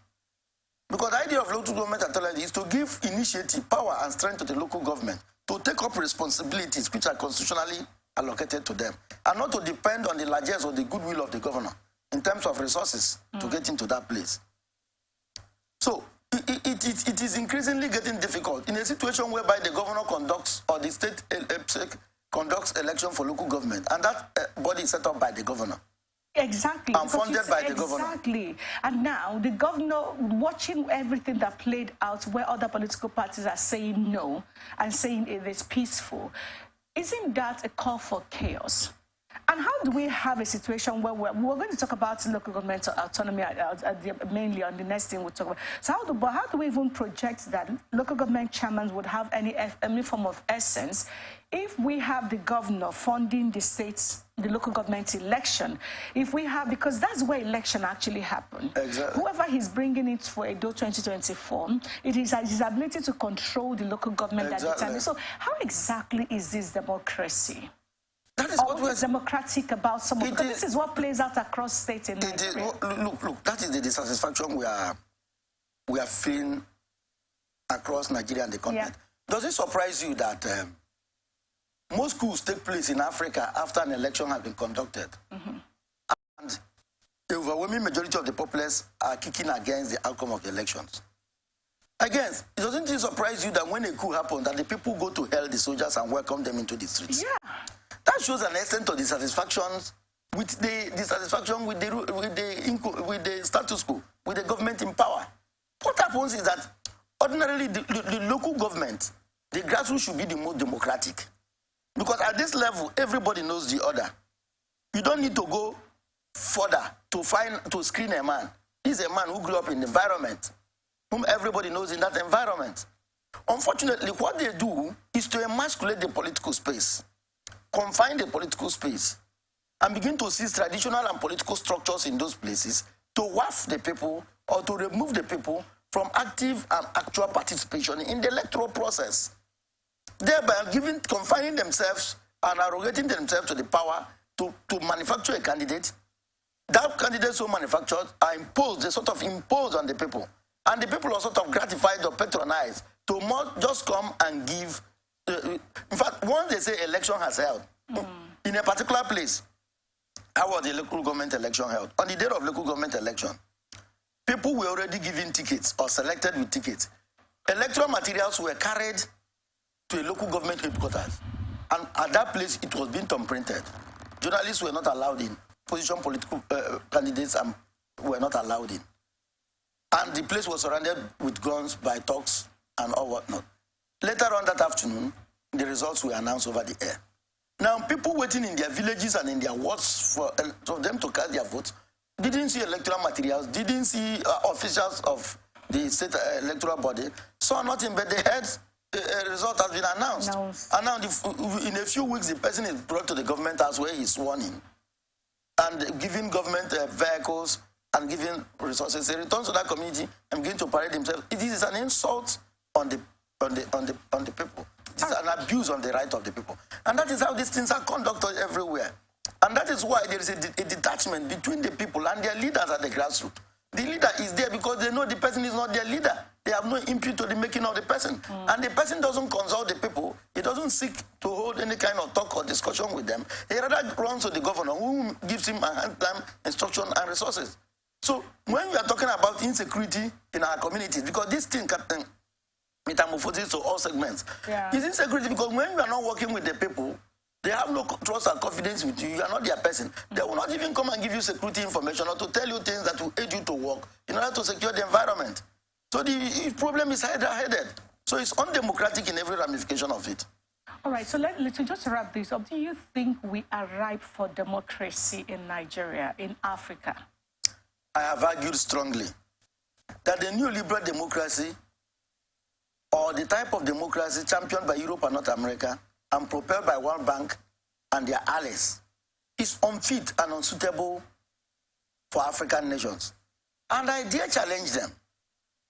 Because the idea of local government autonomy is to give initiative, power, and strength to the local government to take up responsibilities which are constitutionally allocated to them, and not to depend on the largesse or the goodwill of the governor in terms of resources to get into that place. So it is increasingly getting difficult in a situation whereby the governor conducts, or the state conducts election for local government, and that body is set up by the governor. Exactly. And funded by the governor. Exactly. And now the governor, watching everything that played out where other political parties are saying no and saying it is peaceful, isn't that a call for chaos? And how do we have a situation where we're going to talk about local government autonomy mainly on the next thing we'll talk about. So how do we even project that local government chairmen would have any form of essence if we have the governor funding the states, the local government election? If we have, because that's where election actually happened. Exactly. Whoever he's bringing it for Edo 2024, it is his ability to control the local government at the time. So how exactly is this democracy? That is what was democratic about some of it. This is what plays out across states in Nigeria. Look, that is the dissatisfaction we are feeling across Nigeria and the continent. Yeah. Does it surprise you that most coups take place in Africa after an election has been conducted? And the overwhelming majority of the populace are kicking against the outcome of the elections? Again, doesn't it surprise you that when a coup happens, that the people go to hail the soldiers and welcome them into the streets? Yeah. That shows an extent of dissatisfaction with the status quo, with the government in power. What happens is that ordinarily the local government, the grassroots should be the most democratic. Because at this level, everybody knows the other. You don't need to go further to screen a man. He's a man who grew up in the environment, whom everybody knows in that environment. Unfortunately, what they do is to emasculate the political space, confine the political space, and begin to seize traditional and political structures in those places to waft the people or to remove the people from active and actual participation in the electoral process, thereby confining themselves and arrogating themselves to the power to manufacture a candidate. That candidate so manufactured are imposed, they sort of impose on the people. And the people are sort of gratified or patronized to just come and give. In fact, once they say election has held, in a particular place, how was the local government election held? On the day of local government election, people were already given tickets or selected with tickets. Electoral materials were carried to a local government headquarters. And at that place, it was being thumb-printed. Journalists were not allowed in. Position political candidates were not allowed in. And the place was surrounded with guns by thugs and all whatnot. Later on that afternoon, the results were announced over the air. Now, people waiting in their villages and in their wards for them to cast their votes didn't see electoral materials, didn't see officials of the state electoral body, saw nothing, but they heard a result has been announced. And now, in a few weeks, the person is brought to the government house where he's sworn in, and giving government vehicles and giving resources. He returns to that community and begins to parade himself. It is an insult on the people. It is an abuse on the right of the people. And that is how these things are conducted everywhere. And that is why there is a detachment between the people and their leaders at the grassroots. The leader is there because they know the person is not their leader. They have no input to the making of the person. And the person doesn't consult the people. He doesn't seek to hold any kind of talk or discussion with them. He rather runs to the governor, who gives him a hand-time instruction and resources. So when we are talking about insecurity in our communities, because this thing can metamorphoses to all segments, it's insecurity because when you are not working with the people, they have no trust and confidence with you. You are not their person. They will not even come and give you security information or to tell you things that will aid you to work in order to secure the environment. So the problem is headed. So it's undemocratic in every ramification of it. All right, so let's just wrap this up. Do you think we are ripe for democracy in Nigeria, in Africa? I have argued strongly that the new liberal democracy, or the type of democracy championed by Europe and North America and propelled by World Bank and their allies, is unfit and unsuitable for African nations. And I dare challenge them.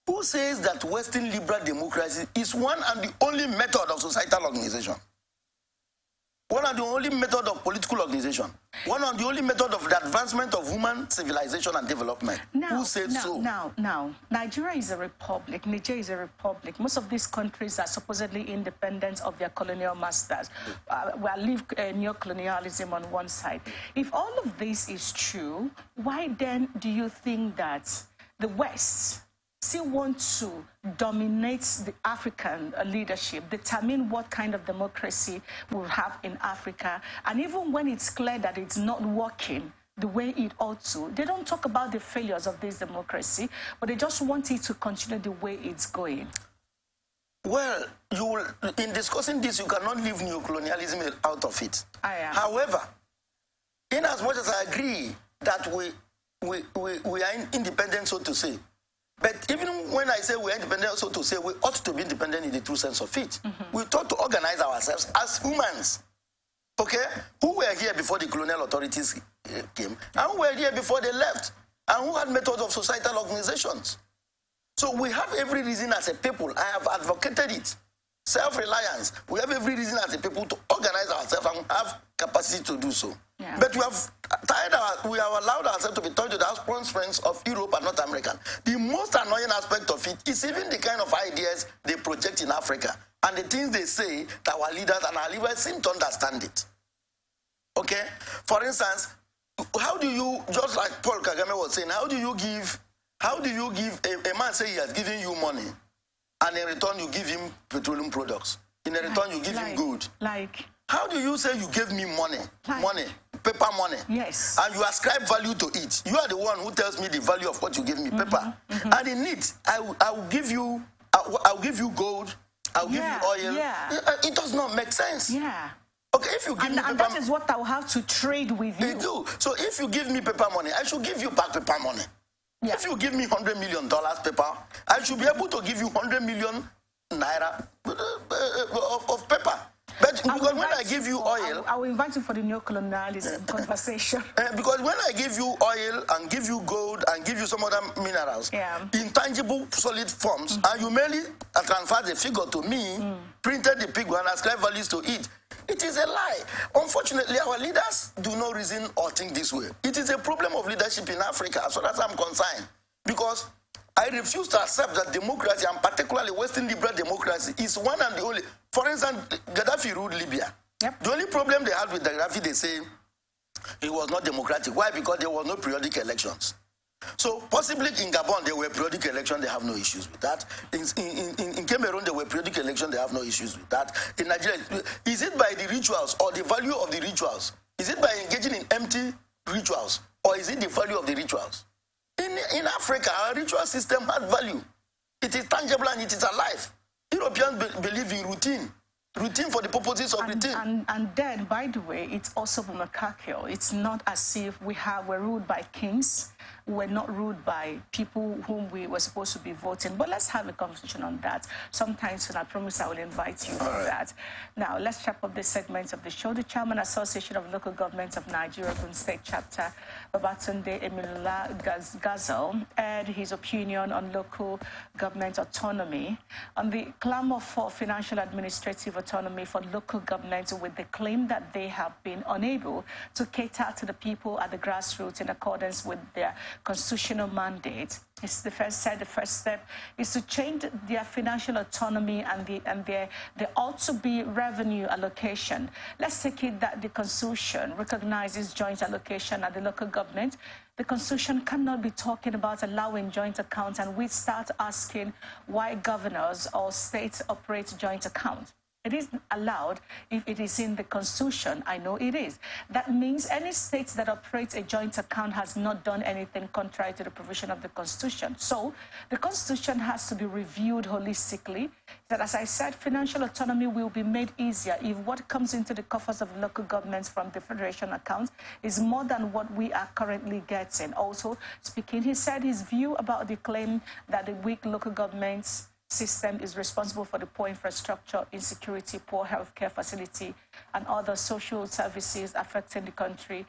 Who says that Western liberal democracy is one and the only method of societal organization? One of the only method of political organization. One of the only method of the advancement of human civilization and development. Who said so? Now, Nigeria is a republic. Niger is a republic. Most of these countries are supposedly independent of their colonial masters. We live neo-colonialism on one side. If all of this is true, why then do you think that the West still want to dominate the African leadership, determine what kind of democracy we'll have in Africa, and even when it's clear that it's not working the way it ought to, they don't talk about the failures of this democracy, but they just want it to continue the way it's going? Well, in discussing this, you cannot leave neocolonialism out of it. However, in as much as I agree that we are independent, so to say, but even when I say we're independent, so to say, we ought to be independent in the true sense of it. We thought to organize ourselves as humans, okay, who were here before the colonial authorities came, and who were here before they left, and who had methods of societal organizations. So we have every reason as a people, I have advocated it, self-reliance. We have every reason as a people to organize ourselves and have capacity to do so. Yeah. But we have allowed ourselves to be turned to the house friends of Europe and North America. The most annoying aspect of it is even the kind of ideas they project in Africa and the things they say that our leaders and our leaders seem to understand it. Okay? For instance, how do you, just like Paul Kagame was saying, how do you give a man say he has given you money and in return you give him petroleum products? In return you give him gold. How do you say you gave me money, paper money, yes, and you ascribe value to it? You are the one who tells me the value of what you gave me, paper. And in it, I will give you gold, I'll give you oil. Yeah. It does not make sense. Yeah. Okay, if you give me paper, and that is what I will have to trade with you. You do. So if you give me paper money, I should give you back paper money. Yeah. If you give me $100 million paper, I should be able to give you 100 million naira of paper. But because when I give you oil... I will invite you for the neo-colonialism conversation. Because when I give you oil and give you gold and give you some other minerals, intangible, solid forms, and you merely transfer the figure to me, printed the figure and ascribe values to it, it is a lie. Unfortunately, our leaders do not reason or think this way. It is a problem of leadership in Africa, as far as I'm concerned. Because I refuse to accept that democracy, and particularly Western liberal democracy, is one and the only. For instance, Gaddafi ruled Libya. Yep. The only problem they had with Gaddafi, they say, it was not democratic. Why? Because there were no periodic elections. So possibly in Gabon, there were periodic elections, they have no issues with that. In Cameroon, there were periodic elections, they have no issues with that. In Nigeria, is it by the rituals or the value of the rituals? Is it by engaging in empty rituals, or is it the value of the rituals? In Africa, our ritual system has value. It is tangible and it is alive. Europeans believe in routine for the purposes of routine. And then, by the way, it's also monarchical. It's not as if we're ruled by kings. We're not ruled by people whom we were supposed to be voting. But let's have a conversation on that. Sometimes, and I promise I will invite you for that. Now, let's wrap up this segment of the show. The Chairman Association of Local Governments of Nigeria, Ogun State Chapter, Babatunde Emilola Gazel, aired his opinion on local government autonomy, on the clamor for financial administrative autonomy for local governments, with the claim that they have been unable to cater to the people at the grassroots in accordance with their constitutional mandate. The first step is to change their financial autonomy, and there ought to be revenue allocation. Let's take it that the Constitution recognizes joint allocation at the local government. The Constitution cannot be talking about allowing joint accounts, and we start asking why governors or states operate joint accounts. It is allowed if it is in the Constitution. I know it is. That means any state that operates a joint account has not done anything contrary to the provision of the Constitution. So the Constitution has to be reviewed holistically. That, as I said, financial autonomy will be made easier if what comes into the coffers of local governments from the federation accounts is more than what we are currently getting. Also speaking, he said his view about the claim that the weak local governments system is responsible for the poor infrastructure, insecurity, poor healthcare facility, and other social services affecting the country.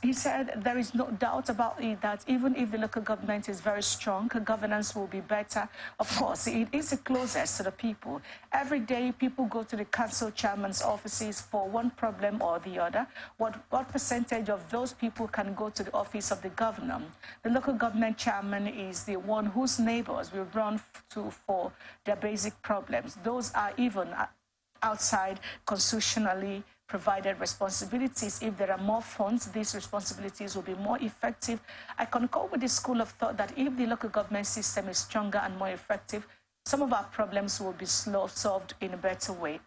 He said there is no doubt about it that even if the local government is very strong, governance will be better. Of course, it is the closest to the people. Every day, people go to the council chairman's offices for one problem or the other. What percentage of those people can go to the office of the governor? The local government chairman is the one whose neighbors will run to for their basic problems. Those are even outside constitutionally provided responsibilities. If there are more funds, these responsibilities will be more effective. I concur with the school of thought that if the local government system is stronger and more effective, some of our problems will be solved in a better way.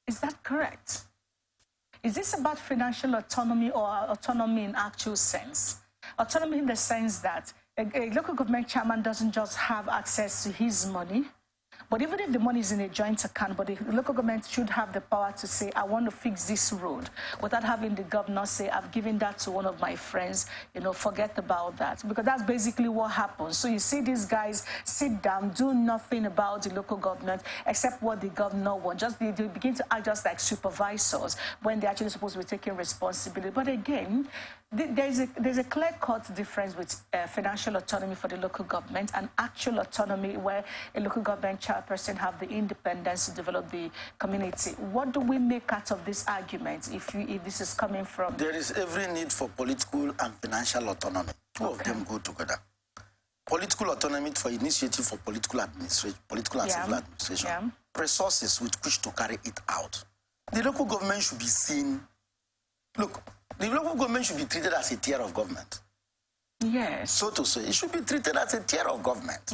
Is that correct? Is this about financial autonomy or autonomy in actual sense? Autonomy in the sense that a local government chairman doesn't just have access to his money, but even if the money is in a joint account, but the local government should have the power to say, I want to fix this road, without having the governor say, I've given that to one of my friends, forget about that. Because that's basically what happens. So you see these guys sit down, do nothing about the local government, except what the governor wants. They begin to act just like supervisors when they're actually supposed to be taking responsibility. But again, there's a clear-cut difference with financial autonomy for the local government and actual autonomy where a local government chairperson have the independence to develop the community. What do we make out of this argument if this is coming from? There is every need for political and financial autonomy. Two of them go together. Political autonomy for initiative for political administration, political and civil administration. Resources with which to carry it out. The local government should be seen. Look, the local government should be treated as a tier of government. Yes. So to say, it should be treated as a tier of government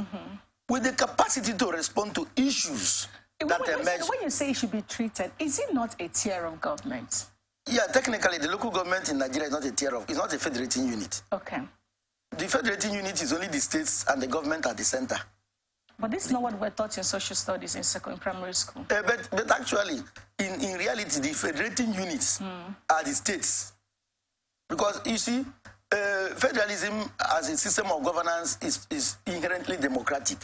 with the capacity to respond to issues that emerge. When you say it should be treated, is it not a tier of government? Yeah, technically, the local government in Nigeria is not a tier of, it's not a federating unit. Okay. The federating unit is only the states and the government at the center. But this is not what we're taught in social studies in primary school. But actually, in reality, the federating units are the states. Because, you see, federalism as a system of governance is inherently democratic.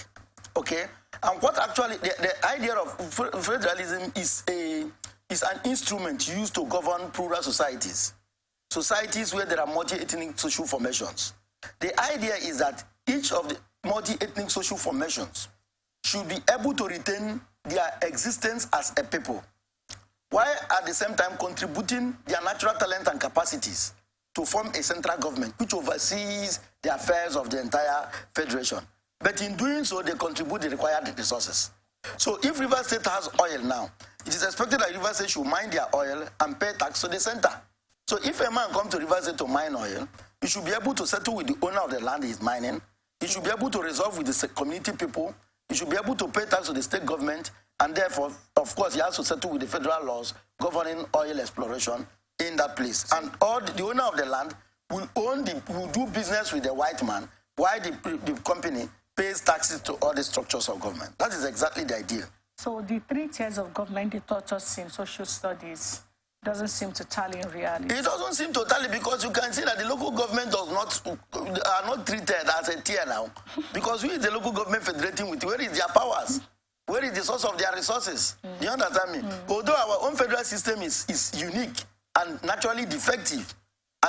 Okay? And what actually, the idea of federalism is an instrument used to govern plural societies. Societies where there are multi-ethnic social formations. The idea is that each of the multi-ethnic social formations should be able to retain their existence as a people, while at the same time contributing their natural talent and capacities to form a central government which oversees the affairs of the entire federation. But in doing so, they contribute the required resources. So if Rivers State has oil now, it is expected that Rivers State should mine their oil and pay tax to the center. So if a man comes to Rivers State to mine oil, he should be able to settle with the owner of the land he's mining. He should be able to resolve with the community people. He should be able to pay tax to the state government. And therefore, of course, he has to settle with the federal laws governing oil exploration in that place. And all the owner of the land will do business with the white man while the company pays taxes to all the structures of government. That is exactly the idea. So the 3 tiers of government they taught us in social studies doesn't seem to tally in reality. It doesn't seem to tally because you can see that the local government are not treated as a tier now. Because who is the local government federating with? Where is their powers? Where is the source of their resources? You understand me? Although our own federal system is unique and naturally defective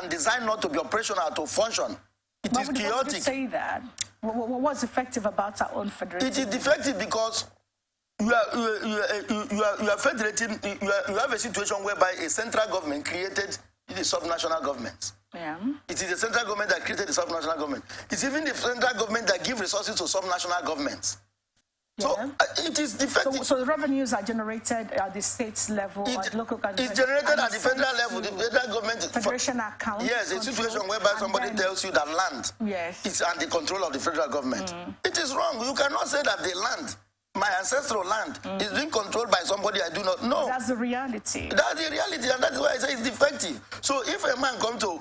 and designed not to be operational, to function, it is chaotic. Why would you say that? What's effective about our own federation? It is defective because you are federating, you have a situation whereby a central government created the subnational governments. Yeah. It is the central government that created the subnational government. It's even the central government that gives resources to subnational governments. Yeah. So it is defective. So the revenues are generated at the state level, at local government. It's generated at the federal level. The federal government. Federation account. Yes, a situation whereby somebody tells you that land is under control of the federal government. It is wrong. You cannot say that the land, my ancestral land, is being controlled by somebody I do not know. That's the reality. That's the reality, and that's why I say it's defective. So if a man comes to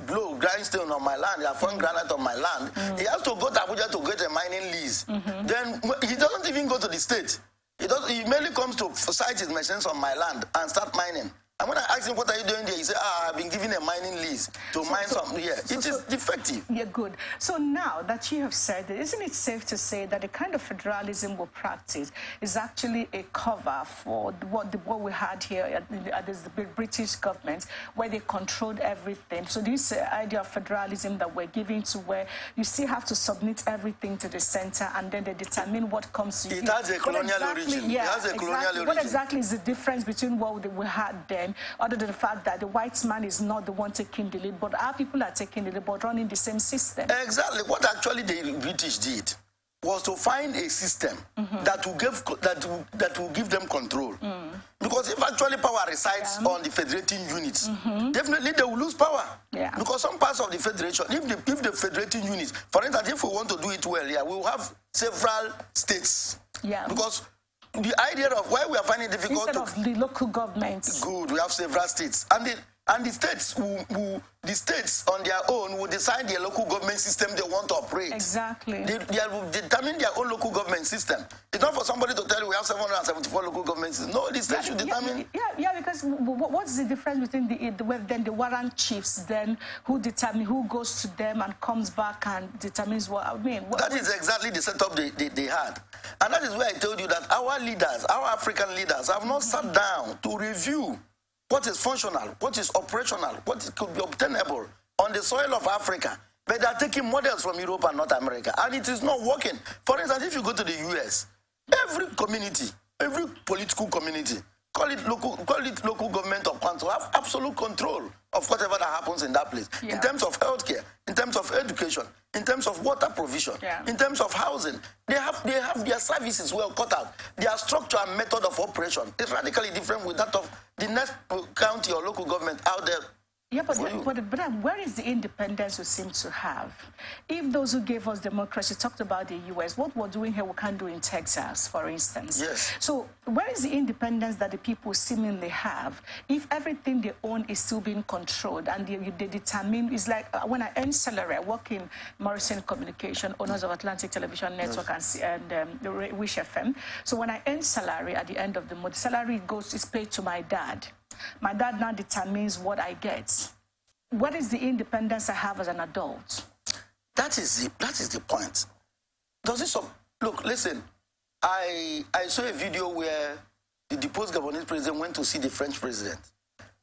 blow grindstone on my land, a found granite on my land, he has to go to Abuja to get a mining lease. Then he doesn't even go to the state. He merely comes to site his machines on my land and start mining. And when I asked him, what are you doing there? He said, I've been given a mining lease to mine something here. It is defective. Yeah, good. So now that you have said it, isn't it safe to say that the kind of federalism we practice is actually a cover for what we had here at the British government, where they controlled everything? So this idea of federalism that we're giving to where you still have to submit everything to the center and then they determine what comes to you. It has a colonial origin. Yeah, it has a colonial origin. What exactly is the difference between what we had then, other than the fact that the white man is not the one taking the lead, but our people are taking the lead, but running the same system? Exactly. What actually the British did was to find a system that will give them control. Because if actually power resides on the federating units, definitely they will lose power. Yeah. Because some parts of the federation, if the federating units, for instance, if we want to do it well, we will have several states. Yeah. Because the idea of why we are finding it difficult instead of the local governments. Good, we have several states. And the states the states on their own will decide their local government system they want to operate. Exactly. They will determine their own local government system. It's not for somebody to tell you we have 774 local government systems. No, the state should determine. Yeah, because what's the difference between the warrant chiefs then who determine who goes to them and comes back and determines what I mean? That is exactly the setup they had. And that is where I told you that our leaders, our African leaders, have not sat down to review what is functional, what is operational, what could be obtainable on the soil of Africa. But they are taking models from Europe and North America, and it is not working. For instance, if you go to the US, every community, every political community, call it local government of council, have absolute control of whatever that happens in that place. Yeah. In terms of healthcare, in terms of education, in terms of water provision, in terms of housing, they have their services well cut out. Their structure and method of operation is radically different with that of the next county or local government out there. Yeah, but where is the independence we seem to have? If those who gave us democracy talked about the U.S., what we're doing here we can't do in Texas, for instance. Yes. So where is the independence that the people seemingly have if everything they own is still being controlled and they determine? It's like when I earn salary, I work in Morrison Communication, owners of Atlantic Television Network and Wish FM. So when I earn salary at the end of the month, salary is paid to my dad. My dad now determines what I get. What is the independence I have as an adult? That is the point. Look, listen, I saw a video where the deposed Gabonese president went to see the French president.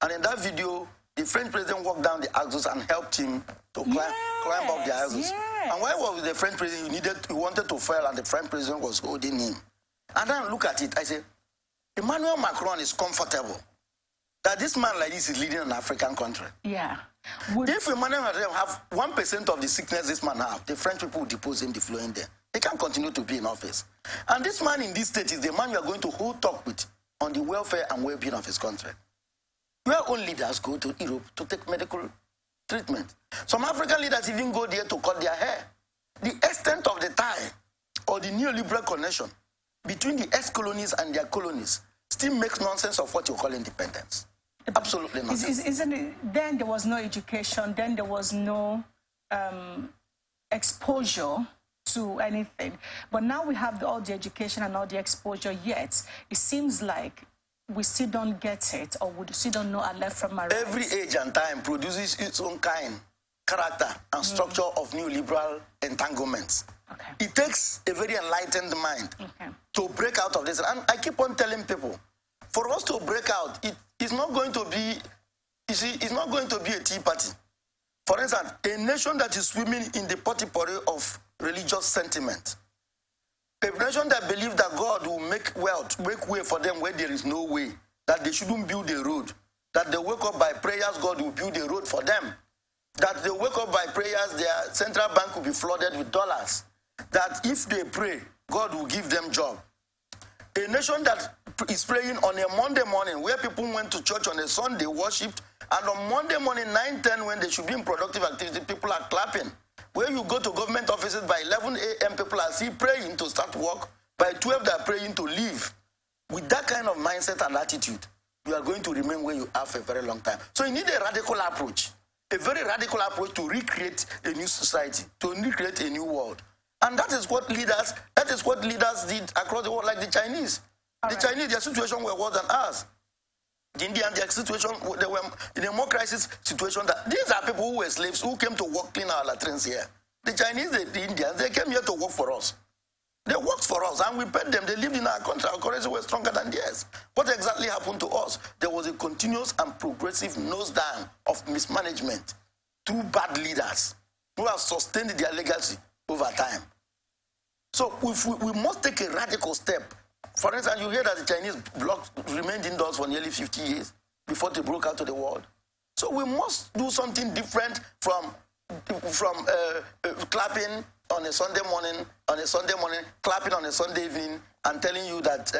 And in that video, the French president walked down the axis and helped him to climb up the axis. Yes. And while he was with the French president, he wanted to fail, and the French president was holding him. And then I look at it, I say, Emmanuel Macron is comfortable that this man like this is leading an African country. Yeah. If Emmanuel Macron have 1% of the sickness this man have, the French people will depose him, deploy him there. They can't continue to be in office. And this man in this state is the man you are going to hold talk with on the welfare and well-being of his country. Your own leaders go to Europe to take medical treatment. Some African leaders even go there to cut their hair. The extent of the tie or the neoliberal connection between the ex-colonies and their colonies still makes nonsense of what you call independence. Absolutely nonsense. Isn't it, then there was no education, then there was no exposure to anything. But now we have all the education and all the exposure, yet it seems like we still don't get it, or we still don't know our left from our right. Every age and time produces its own kind, character, and structure of neoliberal entanglements. Okay. It takes a very enlightened mind to break out of this. And I keep on telling people, for us to break out, it's not going to be, you see, it's not going to be a tea party. For instance, a nation that is swimming in the potpourri of religious sentiment, a nation that believes that God will make way for them where there is no way, that they shouldn't build a road, that they wake up by prayers, God will build a road for them, that they wake up by prayers, their central bank will be flooded with dollars, that if they pray, God will give them job. A nation that is praying on a Monday morning where people went to church on a Sunday, worshipped, and on Monday morning, 9-10, when they should be in productive activity, people are clapping. Where you go to government offices by 11 a.m., people are still praying to start work. By 12, they are praying to leave. With that kind of mindset and attitude, you are going to remain where you are for a very long time. So you need a radical approach, a very radical approach to recreate a new society, to recreate a new world. And that is what leaders did across the world, like the Chinese. The Chinese, their situation was worse than ours. The Indian, their situation, they were in a more crisis situation. That these are people who were slaves who came to work, clean our latrines here. The Chinese, the Indians, they came here to work for us. They worked for us and we paid them. They lived in our country. Our currency was stronger than theirs. What exactly happened to us? There was a continuous and progressive nose down of mismanagement through bad leaders who have sustained their legacy over time. So we must take a radical step. For instance, you hear that the Chinese bloc remained indoors for nearly 50 years before they broke out to the world. So we must do something different from clapping on a Sunday morning, clapping on a Sunday evening, and telling you that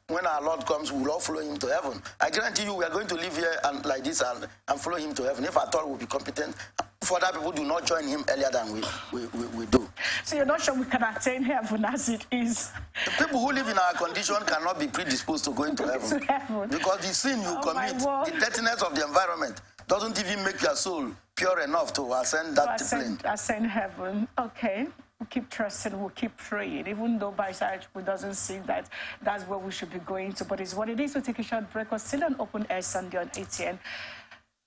when our Lord comes, we will all follow him to heaven. I guarantee you we are going to live here and like this and follow him to heaven. If at all we'll be competent, for other people do not join him earlier than we do. So you're not sure we can attain heaven as it is? The people who live in our condition cannot be predisposed to going to heaven. Because the sin you commit, the dirtiness of the environment, doesn't even make your soul pure enough to ascend that plane. Ascend heaven. Okay. We'll keep trusting, we'll keep praying, even though by sight it doesn't seem that that's where we should be going to. But it's what it is. We'll take a short break. We're still on Open Air Sunday on ATN,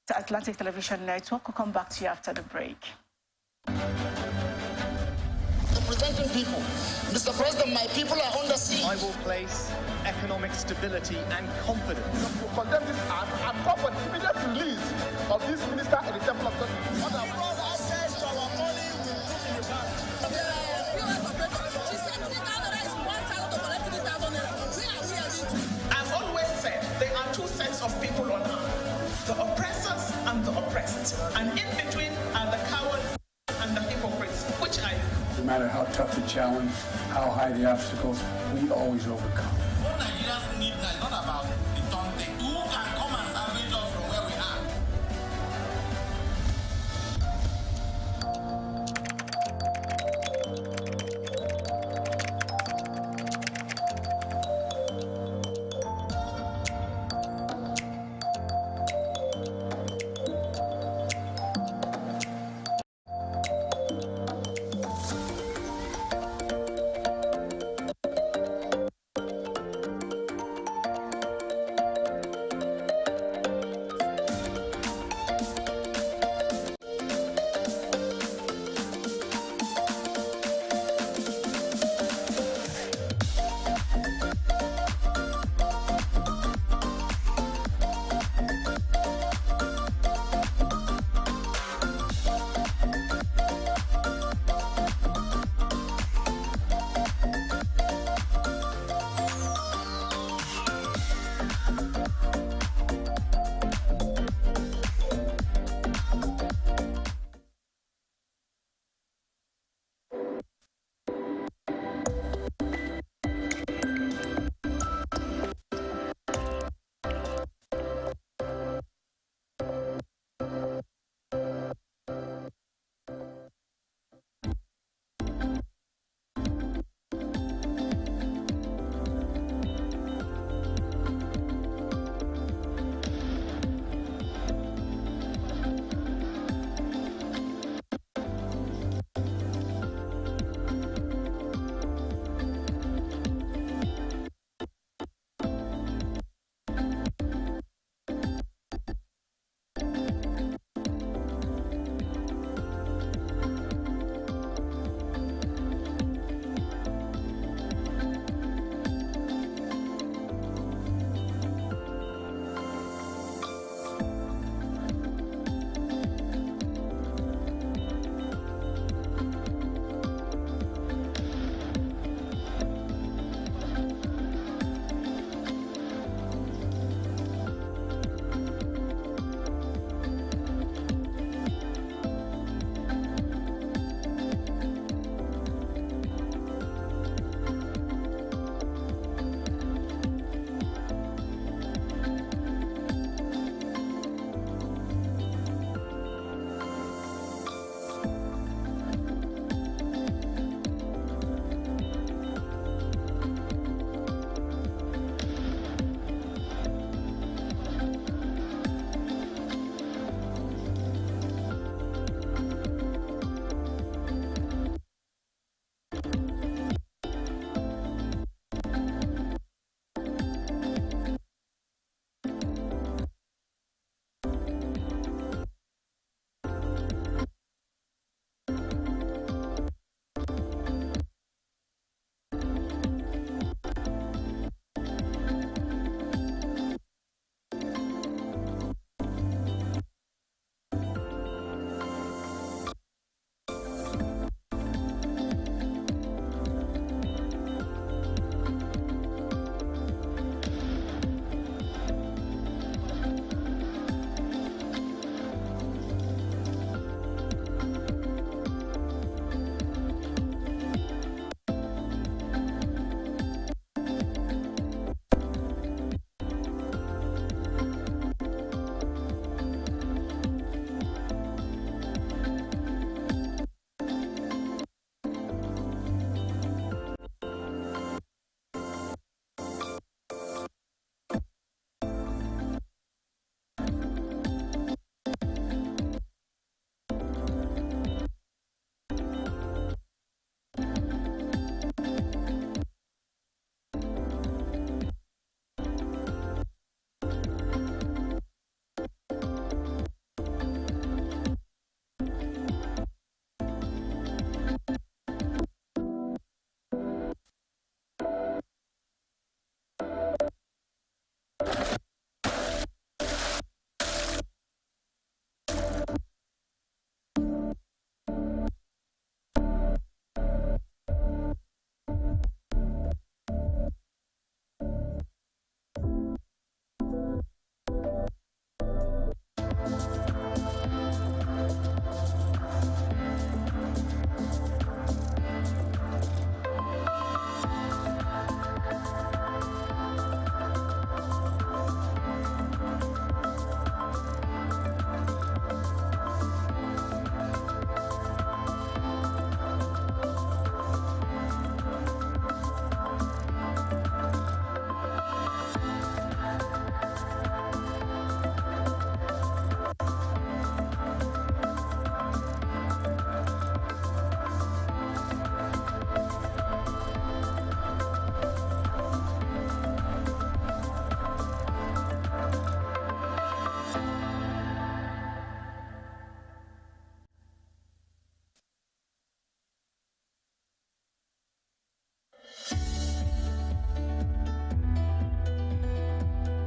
the Atlantic Television Network. We'll come back to you after the break. Representing people. Mr. President, my people are under siege. I will place economic stability and confidence. To condemn this act and call for the immediate release of this minister in the Temple of Justice. Access to our money will move in the bank. I've always said there are two sets of people on earth, the oppressors and the oppressed. And in between are the cowards and the hypocrites, which I No matter how tough the challenge, how high the obstacles, we always overcome. What Nigerians need now is not about the taunting. Who can come and salvage us from where we are?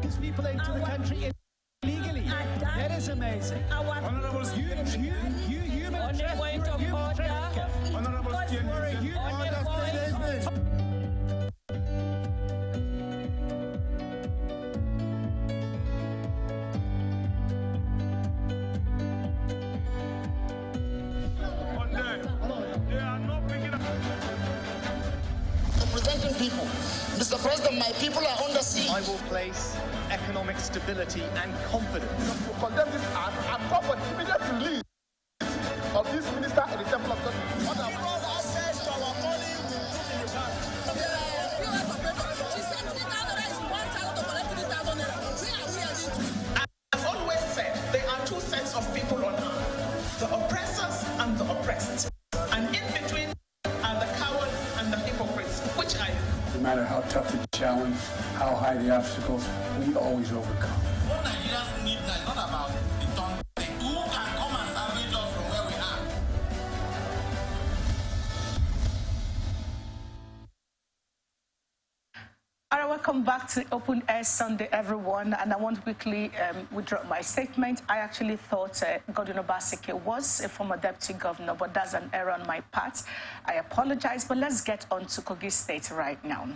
brings people into the country illegally. That is amazing. Honorable Human trafficker. Honorable Representing people. Mr. President, my people are under siege. I will place economic stability and confidence. To condemn this act and call for the immediate release of this minister at the Temple of Justice. I've always said there are two sets of people on earth, the oppressors and the oppressed. And in between are the cowards and the hypocrites, which I am. No matter how tough the challenge, how high the obstacles, we always overcome. What Nigerians need now is not about the tongue. Who can come and salvage us from where we are? All right, welcome back to Open Air Sunday, everyone. And I want to quickly withdraw my statement. I actually thought Godwin Obaseki was a former deputy governor, but that's an error on my part. I apologize, but let's get on to Kogi State right now.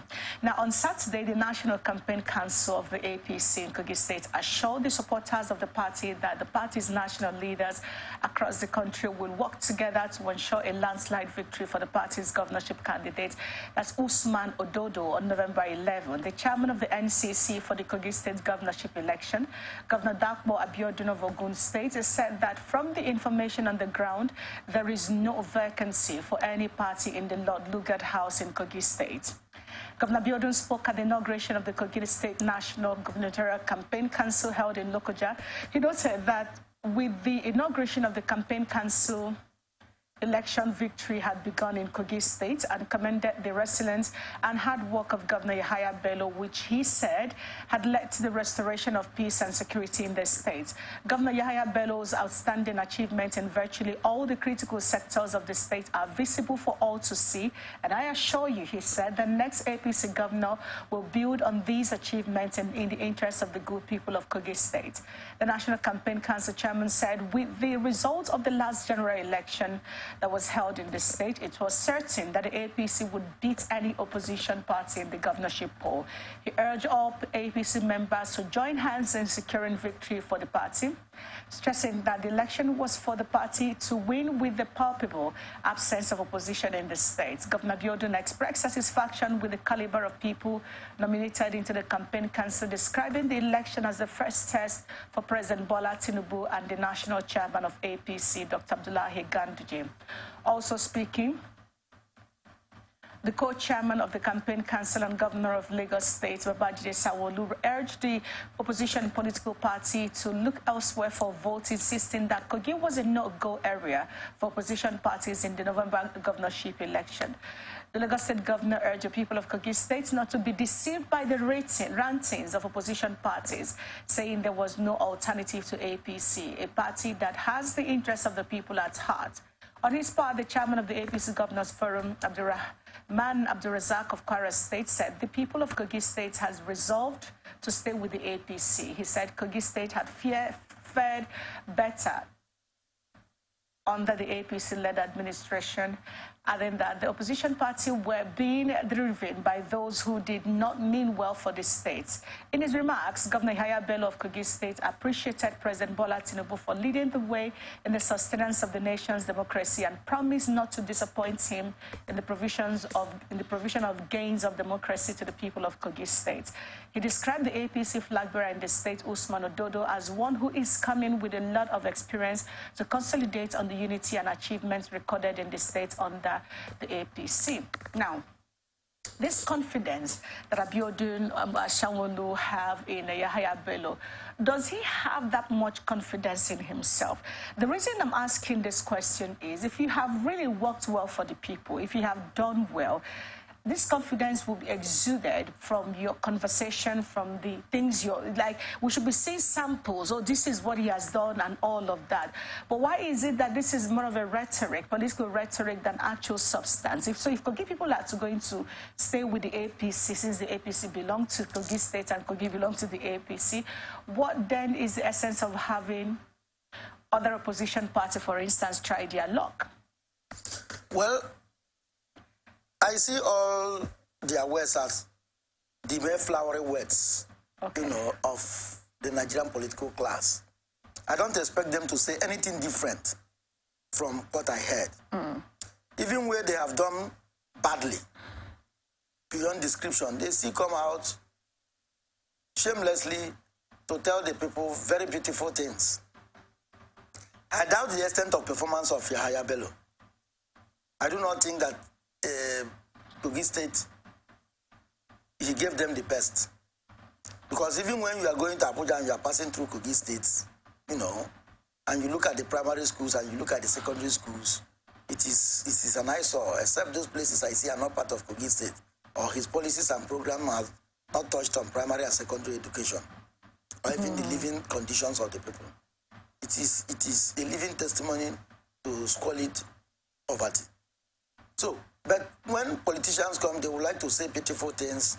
Now, on Saturday, the National Campaign Council of the APC in Kogi State assured the supporters of the party that the party's national leaders across the country will work together to ensure a landslide victory for the party's governorship candidate. That's Usman Ododo on November 11. The chairman of the NCC for the Kogi State governorship election, Governor Dakpo Abiodun of Ogun State, has said that from the information on the ground, there is no vacancy for any party in the Lord Lugard House in Kogi State. Governor Abiodun spoke at the inauguration of the Kogi State National Gubernatorial Campaign Council held in Lokoja. He noted that with the inauguration of the Campaign Council, election victory had begun in Kogi State and commended the resilience and hard work of Governor Yahaya Bello, which he said had led to the restoration of peace and security in the state. Governor Yahaya Bello's outstanding achievements in virtually all the critical sectors of the state are visible for all to see, and I assure you, he said, the next APC governor will build on these achievements in the interest of the good people of Kogi State. The National Campaign Council chairman said, with the results of the last general election that was held in the state, it was certain that the APC would beat any opposition party in the governorship poll. He urged all APC members to join hands in securing victory for the party, stressing that the election was for the party to win with the palpable absence of opposition in the state. Governor Abiodun expressed satisfaction with the caliber of people nominated into the campaign council, describing the election as the first test for President Bola Tinubu and the national chairman of APC, Dr. Abdullahi Ganduje. Also speaking, the co-chairman of the campaign council and governor of Lagos State, Babajide Sanwo-Olu, urged the opposition political party to look elsewhere for votes, insisting that Kogi was a no-go area for opposition parties in the November governorship election. The Lagos State governor urged the people of Kogi State not to be deceived by the rankings of opposition parties, saying there was no alternative to APC, a party that has the interests of the people at heart. On his part, the chairman of the APC Governors Forum, Abdurrahman Abdurrazak of Kwara State, said the people of Kogi State has resolved to stay with the APC. He said Kogi State had fared better under the APC-led administration, adding that the opposition party were being driven by those who did not mean well for the state. In his remarks, Governor Yahaya Bello of Kogi State appreciated President Bola Tinubu for leading the way in the sustenance of the nation's democracy and promised not to disappoint him in the provision of gains of democracy to the people of Kogi State. He described the APC flag bearer in the state, Usman Ododo, as one who is coming with a lot of experience to consolidate on the unity and achievements recorded in the state under the APC. Now, this confidence that Abiodun Sanwo-Olu have in Yahaya Bello, does he have that much confidence in himself? The reason I'm asking this question is, if you have really worked well for the people, if you have done well, this confidence will be exuded from your conversation, from the things you're like. We should be seeing samples. Oh, this is what he has done, and all of that. But why is it that this is more of a rhetoric, political rhetoric, than actual substance? If Kogi people are going to stay with the APC, since the APC belong to Kogi State and Kogi belong to the APC, what then is the essence of having other opposition party, for instance, try their luck? Well, I see all their words as the mere flowery words, okay, of the Nigerian political class. I don't expect them to say anything different from what I heard. Even where they have done badly, beyond description, they still come out shamelessly to tell the people very beautiful things. I doubt the extent of performance of Yahaya Bello. I do not think that Kogi State, he gave them the best. Because even when you are going to Abuja and you are passing through Kogi State, and you look at the primary schools and you look at the secondary schools, it is an eyesore, except those places I see are not part of Kogi State, or his policies and programs have not touched on primary and secondary education, or even the living conditions of the people. It is a living testimony to squalid poverty. So, but when politicians come, they would like to say beautiful things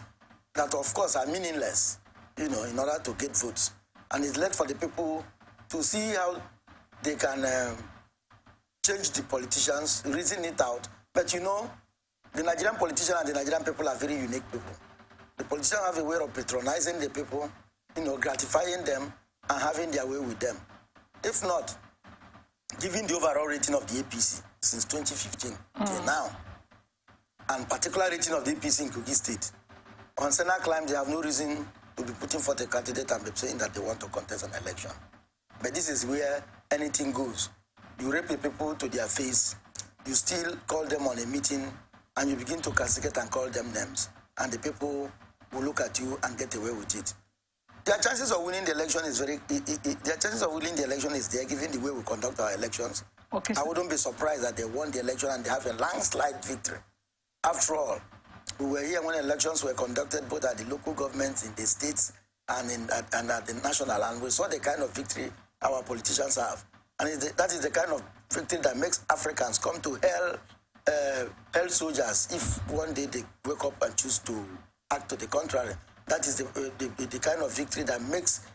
that, of course, are meaningless, in order to get votes. And it's left for the people to see how they can change the politicians, reason it out. But the Nigerian politicians and the Nigerian people are very unique people. The politicians have a way of patronizing the people, gratifying them and having their way with them. If not, given the overall rating of the APC since 2015 till now, and particular rating of the APC in Kogi State, on Senate climb, they have no reason to be putting forth a candidate and be saying that they want to contest an election. But this is where anything goes. You rape the people to their face, you still call them on a meeting, and you begin to castigate and call them names, and the people will look at you and get away with it. Their chances of winning the election is their chances of winning the election is there, given the way we conduct our elections. Okay, I wouldn't be surprised that they won the election and they have a landslide victory. After all, we were here when elections were conducted both at the local governments, in the states, and at the national, and we saw the kind of victory our politicians have. And that is the kind of victory that makes Africans come to hell soldiers if one day they wake up and choose to act to the contrary. That is the kind of victory that makes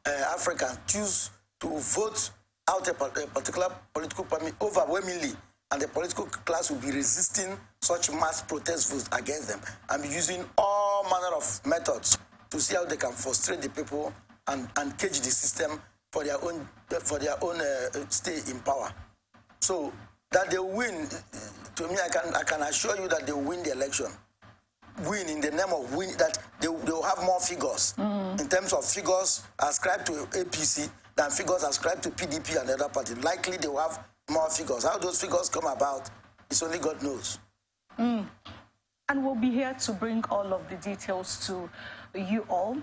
Africans choose to vote out a particular political party overwhelmingly, and the political class will be resisting such mass protest votes against them and be using all manner of methods to see how they can frustrate the people and cage the system for their own stay in power. So that they win, to me, I can assure you that they will win the election. Win in the name of win, that they will have more figures in terms of figures ascribed to APC than figures ascribed to PDP and the other party. Likely they will have more figures. How those figures come about, it's only God knows. And we'll be here to bring all of the details to you all.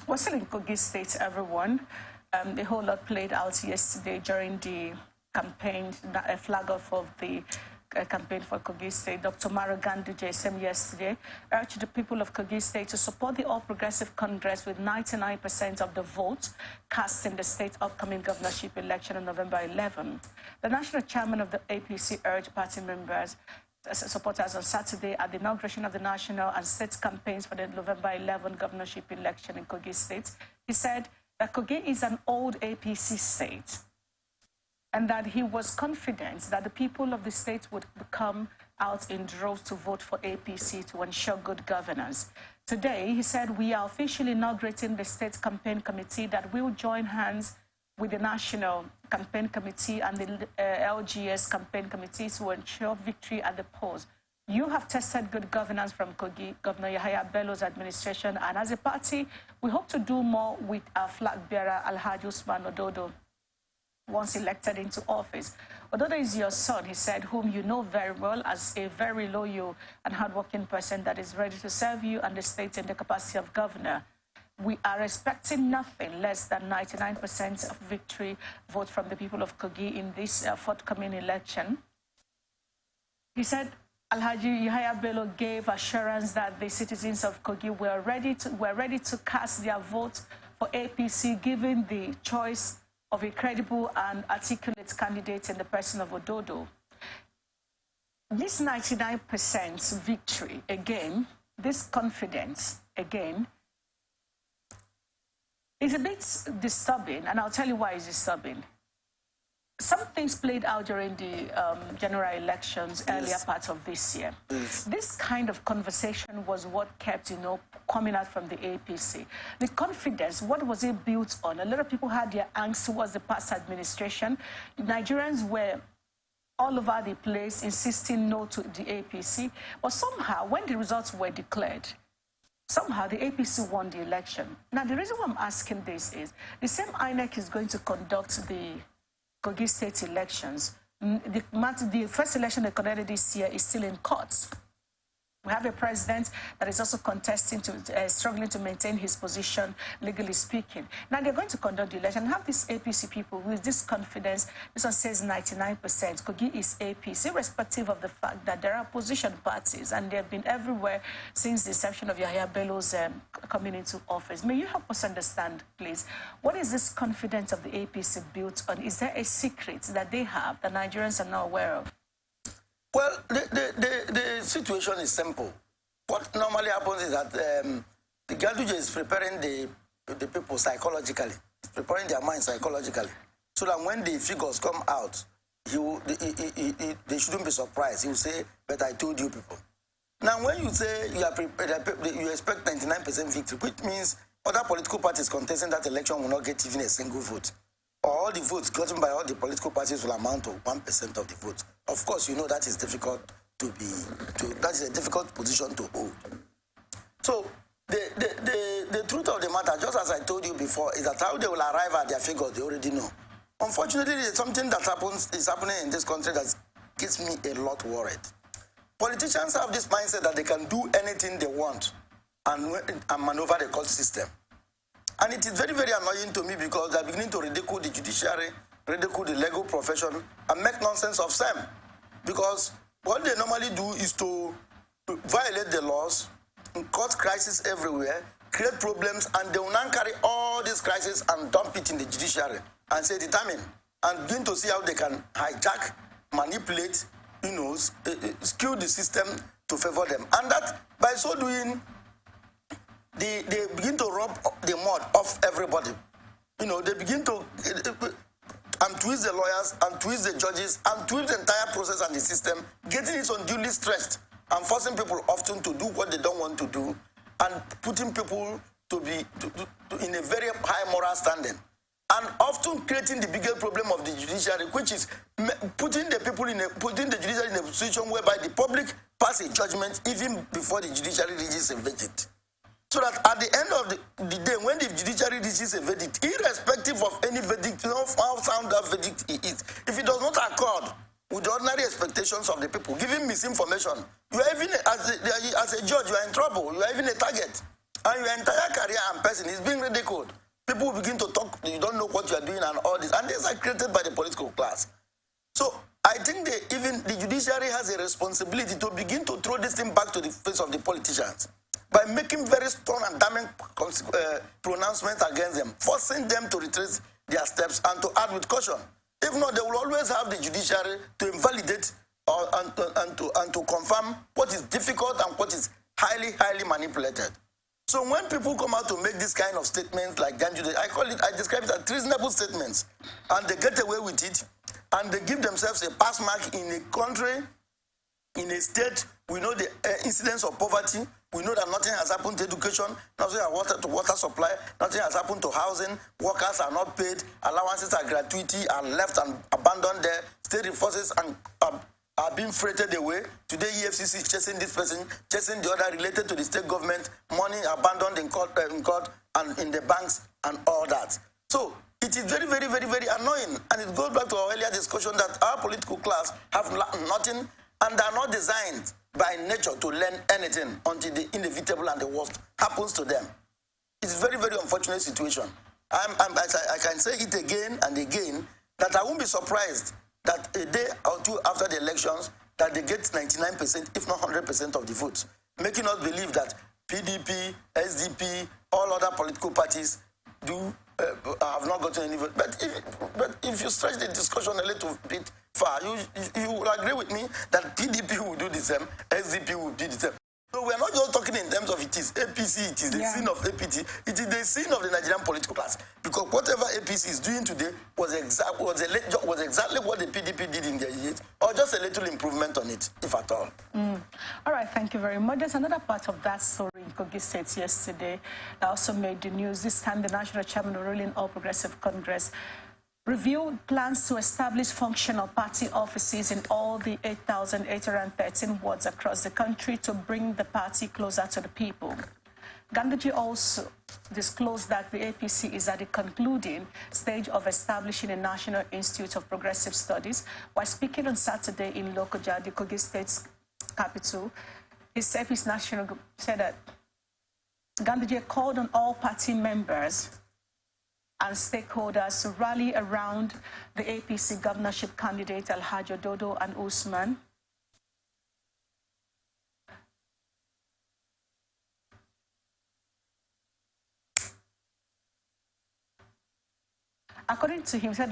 We're still in Kogi State, everyone. A whole lot played out yesterday during the campaign, a flag off of the campaign for Kogi State. Dr. Maro Gandu JSM yesterday urged the people of Kogi State to support the All Progressive Congress with 99% of the votes cast in the state's upcoming governorship election on November 11. The national chairman of the APC urged party members, supporters on Saturday at the inauguration of the national and state campaigns for the November 11 governorship election in Kogi State. He said that Kogi is an old APC state, and that he was confident that the people of the state would come out in droves to vote for APC to ensure good governance. Today, he said, we are officially inaugurating the state campaign committee that will join hands with the National Campaign Committee and the LGS Campaign Committee to ensure victory at the polls. You have tested good governance from Kogi, Governor Yahaya Bello's administration, and as a party, we hope to do more with our flag bearer, Alhaji Usman Ododo, once elected into office. Ododo is your son, he said, whom you know very well as a very loyal and hardworking person that is ready to serve you and the state in the capacity of governor. We are expecting nothing less than 99% of victory vote from the people of Kogi in this forthcoming election. He said, Alhaji Yahaya Bello gave assurance that the citizens of Kogi were ready to cast their vote for APC, given the choice of a credible and articulate candidate in the person of Ododo. This 99% victory, again, this confidence, again, is a bit disturbing, and I'll tell you why it's disturbing. Some things played out during the general elections, earlier part of this year. This kind of conversation was what kept, coming out from the APC. The confidence, what was it built on? A lot of people had their angst towards the past administration. Nigerians were all over the place insisting no to the APC. But somehow, when the results were declared, somehow the APC won the election. Now, the reason why I'm asking this is the same INEC is going to conduct the Kogi State elections. The first election they conducted this year is still in courts. We have a president that is also contesting struggling to maintain his position, legally speaking. Now they're going to conduct the election. Have these APC people with this confidence. This one says 99%. Kogi is APC, irrespective of the fact that there are opposition parties, and they've been everywhere since the inception of Yahaya Bello's coming into office. May you help us understand, please, what is this confidence of the APC built on? Is there a secret that they have that Nigerians are not aware of? Well, the situation is simple. What normally happens is that the Ganduje is preparing the people psychologically, preparing their mind psychologically, so that when the figures come out, they shouldn't be surprised. He will say, but I told you people. Now, when you say you expect 99% victory, which means other political parties contesting that election will not get even a single vote. All the votes gotten by all the political parties will amount to 1% of the votes. Of course, you know that is difficult that is a difficult position to hold. So the truth of the matter, just as I told you before, is that how they will arrive at their figures, they already know. Unfortunately, there's something that is happening in this country that gets me a lot worried. Politicians have this mindset that they can do anything they want and maneuver the court system. And it is very, very annoying to me because they're beginning to ridicule the judiciary, ridicule the legal profession, and make nonsense of them. Because what they normally do is to violate the laws, cause crisis everywhere, create problems, and they will now carry all these crises and dump it in the judiciary and say determine, and begin to see how they can hijack, manipulate, skew the system to favor them. And that, by so doing, they begin to rub the mud off everybody. They begin to twist the lawyers, and twist the judges, and twist the entire process and the system, getting it unduly stressed and forcing people often to do what they don't want to do, and putting people to be in a very high moral standing, and often creating the bigger problem of the judiciary, which is putting the judiciary in a position whereby the public pass a judgment even before the judiciary reaches a verdict. So that at the end of the day, when the judiciary reaches a verdict, irrespective of any verdict, how sound that verdict is, if it does not accord with the ordinary expectations of the people, giving misinformation, you are even, as a judge, you are in trouble. You are even a target. And your entire career and person is being ridiculed. People begin to talk, you don't know what you are doing and all this. And these are created by the political class. So I think even the judiciary has a responsibility to begin to throw this thing back to the face of the politicians, by making very strong and damning pronouncements against them, forcing them to retrace their steps and to act with caution. If not, they will always have the judiciary to invalidate and to confirm what is difficult and what is highly, highly manipulated. So when people come out to make this kind of statements like Ganjude, I describe it as treasonable statements, and they get away with it, and they give themselves a pass mark in a country, in a state. We know the incidence of poverty. We know that nothing has happened to education, nothing has to water supply, nothing has happened to housing, workers are not paid, allowances are gratuity and left and abandoned there, state resources are being freighted away. Today EFCC is chasing this person, chasing the other related to the state government, money abandoned in court and in the banks and all that. So it is very, very, very, very annoying, and it goes back to our earlier discussion that our political class have nothing, and they are not designed by nature to learn anything until the inevitable and the worst happens to them. It's a very, very unfortunate situation. I can say it again and again that I won't be surprised that a day or two after the elections, that they get 99%, if not 100% of the votes, making us believe that PDP, SDP, all other political parties have not gotten any vote. But if you stretch the discussion a little bit far, you will agree with me that PDP will do the same, SDP will do the same. So we're not just talking in terms of it is APC, it is the sin of APT, it is the sin of the Nigerian political class. Because whatever APC is doing today was exactly what the PDP did in their years, or just a little improvement on it, if at all. All right, thank you very much. There's another part of that story in Kogi State yesterday that also made the news. This time, the National Chairman of the ruling All Progressive Congress reviewed plans to establish functional party offices in all the 8,813 wards across the country to bring the party closer to the people. Ganduje also disclosed that the APC is at the concluding stage of establishing a National Institute of Progressive Studies. While speaking on Saturday in Lokoja, the Kogi State's capital, his APC National said that Ganduje called on all party members and stakeholders to rally around the APC governorship candidate Alhaji Dodo and Usman. According to him, he said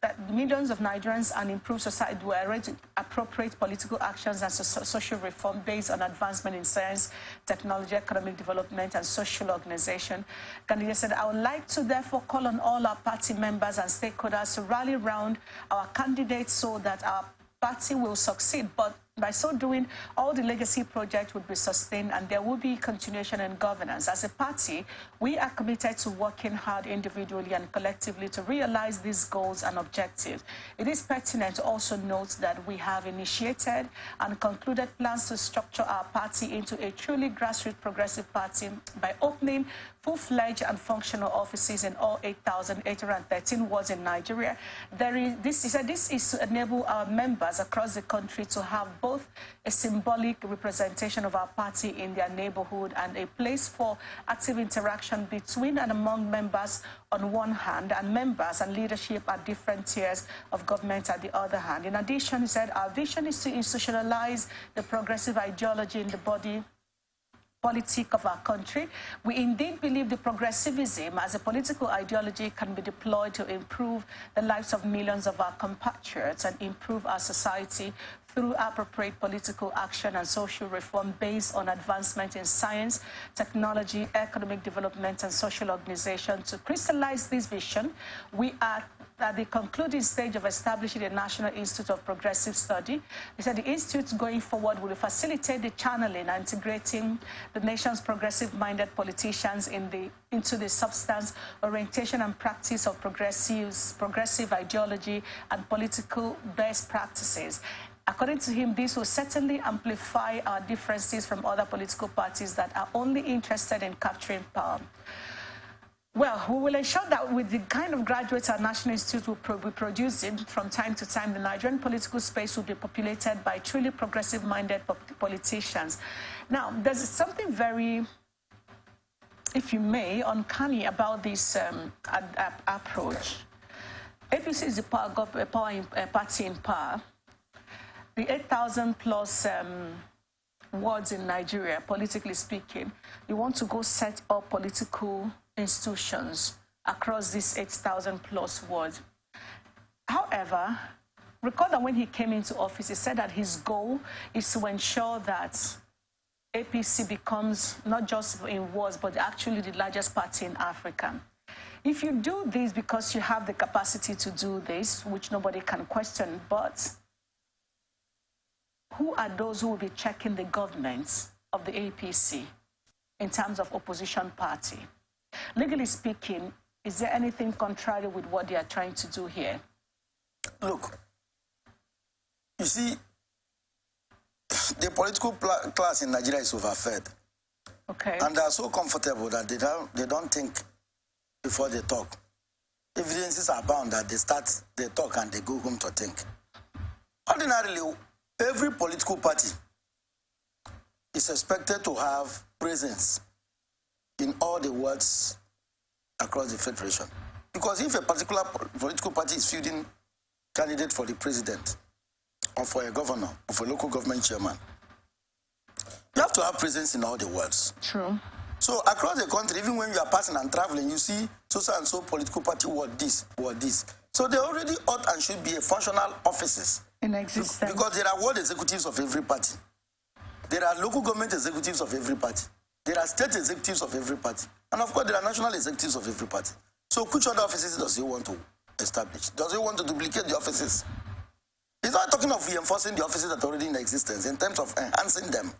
that millions of Nigerians and improved society were ready to appropriate political actions and social reform based on advancement in science, technology, economic development, and social organization. Ganduje said, I would like to therefore call on all our party members and stakeholders to rally around our candidates so that our party will succeed. But by so doing, all the legacy projects would be sustained and there will be continuation in governance. As a party, we are committed to working hard individually and collectively to realize these goals and objectives. It is pertinent to also note that we have initiated and concluded plans to structure our party into a truly grassroots progressive party by opening full-fledged and functional offices in all 8,813 wards in Nigeria. He said this is to enable our members across the country to have both a symbolic representation of our party in their neighborhood and a place for active interaction between and among members on one hand and members and leadership at different tiers of government at the other hand. In addition, he said, our vision is to institutionalize the progressive ideology in the body politic of our country. We indeed believe the progressivism as a political ideology can be deployed to improve the lives of millions of our compatriots and improve our society through appropriate political action and social reform based on advancement in science, technology, economic development, and social organization. To crystallize this vision, we are at the concluding stage of establishing a National Institute of Progressive Study. He said the institute going forward will facilitate the channeling and integrating the nation's progressive-minded politicians into the substance, orientation, and practice of progressive ideology and political best practices. According to him, this will certainly amplify our differences from other political parties that are only interested in capturing power. Well, we will ensure that with the kind of graduates our National Institute will be producing from time to time, the Nigerian political space will be populated by truly progressive-minded politicians. Now, there's something very, if you may, uncanny about this approach. APC is a party in power. The 8,000 plus wards in Nigeria, politically speaking, you want to go set up political institutions across these 8,000 plus wards. However, recall that when he came into office, he said that his goal is to ensure that APC becomes not just in wards, but actually the largest party in Africa. If you do this because you have the capacity to do this, which nobody can question, but who are those who will be checking the government of the APC in terms of opposition party? Legally speaking, is there anything contrary with what they are trying to do here? Look, you see, the political class in Nigeria is overfed. Okay. And they are so comfortable that they don't think before they talk. Evidences are bound that they talk and they go home to think. Ordinarily, every political party is expected to have presence in all the wards across the federation. Because if a particular political party is fielding candidate for the president, or for a governor, or for a local government chairman, you have to have presence in all the worlds. True. So across the country, even when you are passing and traveling, you see so and so political party what this, what this. So they already ought and should be a functional offices. In existence. Because there are world executives of every party. There are local government executives of every party. There are state executives of every party. And of course, there are national executives of every party. So which other offices does he want to establish? Does he want to duplicate the offices? He's not talking of reinforcing the offices that are already in existence in terms of enhancing them.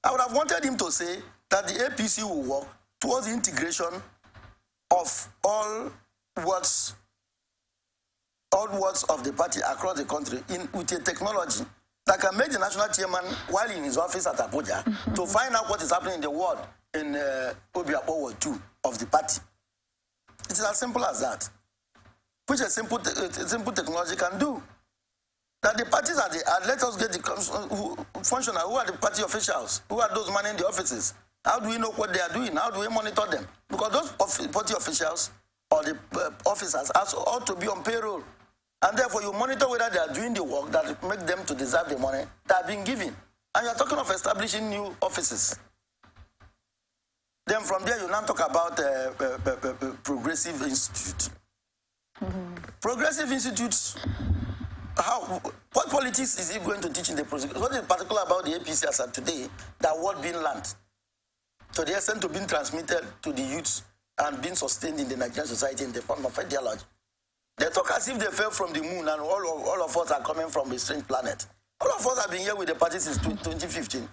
I would have wanted him to say that the APC will work towards the integration of all words of the party across the country with a technology that can make the national chairman, while in his office at Abuja, to find out what is happening in the world in Obiapo Ward 2 of the party. It is as simple as that, which a simple technology can do. That the parties are let us get the functional, who are the party officials, who are those manning the offices. How do we know what they are doing? How do we monitor them? Because those party officials or the officers ought to be on payroll. And therefore, you monitor whether they are doing the work that make them to deserve the money that are being given. And you're talking of establishing new offices. Then from there, you now talk about Progressive Institute. Progressive Institutes, what politics is he going to teach in the process? What is particular about the APC as of today that what being learned to the extent to being transmitted to the youths and being sustained in the Nigerian society in the form of ideology? They talk as if they fell from the moon and all of us are coming from a strange planet. All of us have been here with the party since 2015.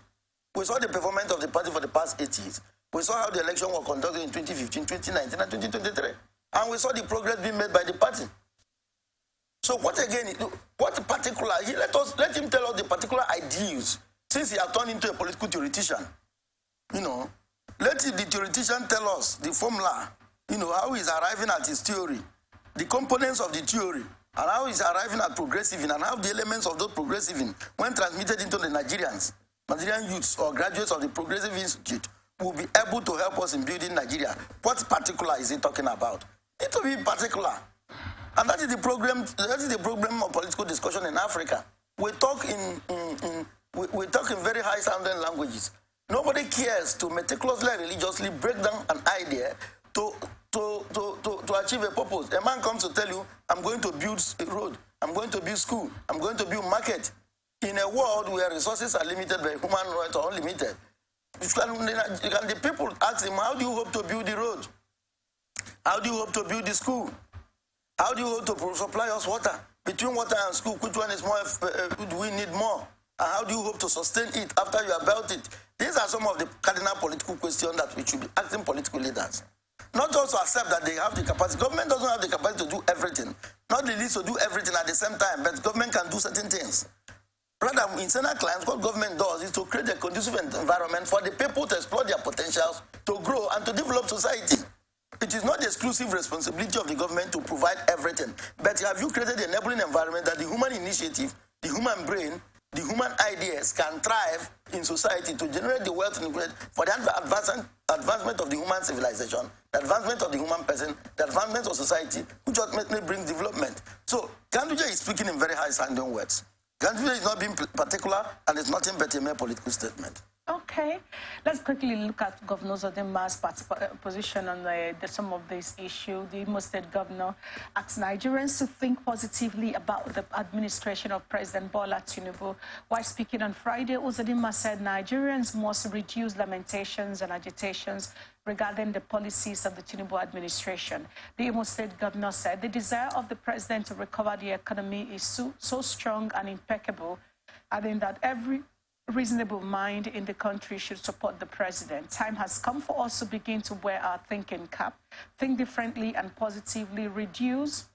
We saw the performance of the party for the past 8 years. We saw how the election was conducted in 2015, 2019, and 2023. And we saw the progress being made by the party. So what again, what particular, let him tell us the particular ideals, since he has turned into a political theoretician. You know, let the theoretician tell us the formula, you know, how he's arriving at his theory, the components of the theory, and how he's arriving at progressiving, and how the elements of those progressiving, when transmitted into the Nigerian youths or graduates of the Progressive Institute, will be able to help us in building Nigeria. What particular is he talking about? It need to be particular. And that is the problem of political discussion in Africa. We talk in very high-sounding languages. Nobody cares to meticulously, religiously break down an idea to achieve a purpose. A man comes to tell you, I'm going to build a road, I'm going to build school, I'm going to build market. In a world where resources are limited by human rights or unlimited, the people ask him, how do you hope to build the road? How do you hope to build the school? How do you hope to supply us water? Between water and school, which one is more, do we need more? And how do you hope to sustain it after you have built it? These are some of the cardinal political questions that we should be asking political leaders. Not just to accept that they have the capacity. Government doesn't have the capacity to do everything. Not the least to do everything at the same time, but government can do certain things. Rather, in certain clients, what government does is to create a conducive environment for the people to explore their potentials, to grow, and to develop society. It is not the exclusive responsibility of the government to provide everything. But have you created an enabling environment that the human initiative, the human brain, the human ideas can thrive in society to generate the wealth needed for the advancement of the human civilization, the advancement of the human person, the advancement of society, which ultimately brings development. So, Ganduje is speaking in very high-sounding words. Ganduje is not being particular, and it's nothing but a mere political statement. Okay, let's quickly look at Governor Uzodimma's position on some of this issue. The Imo State governor asked Nigerians to think positively about the administration of President Bola Tinubu. While speaking on Friday, Uzodimma said Nigerians must reduce lamentations and agitations regarding the policies of the Tinubu administration. The Imo State governor said the desire of the president to recover the economy is so strong and impeccable, adding that every reasonable mind in the country should support the president. Time has come for us to begin to wear our thinking cap, think differently and positively, reduce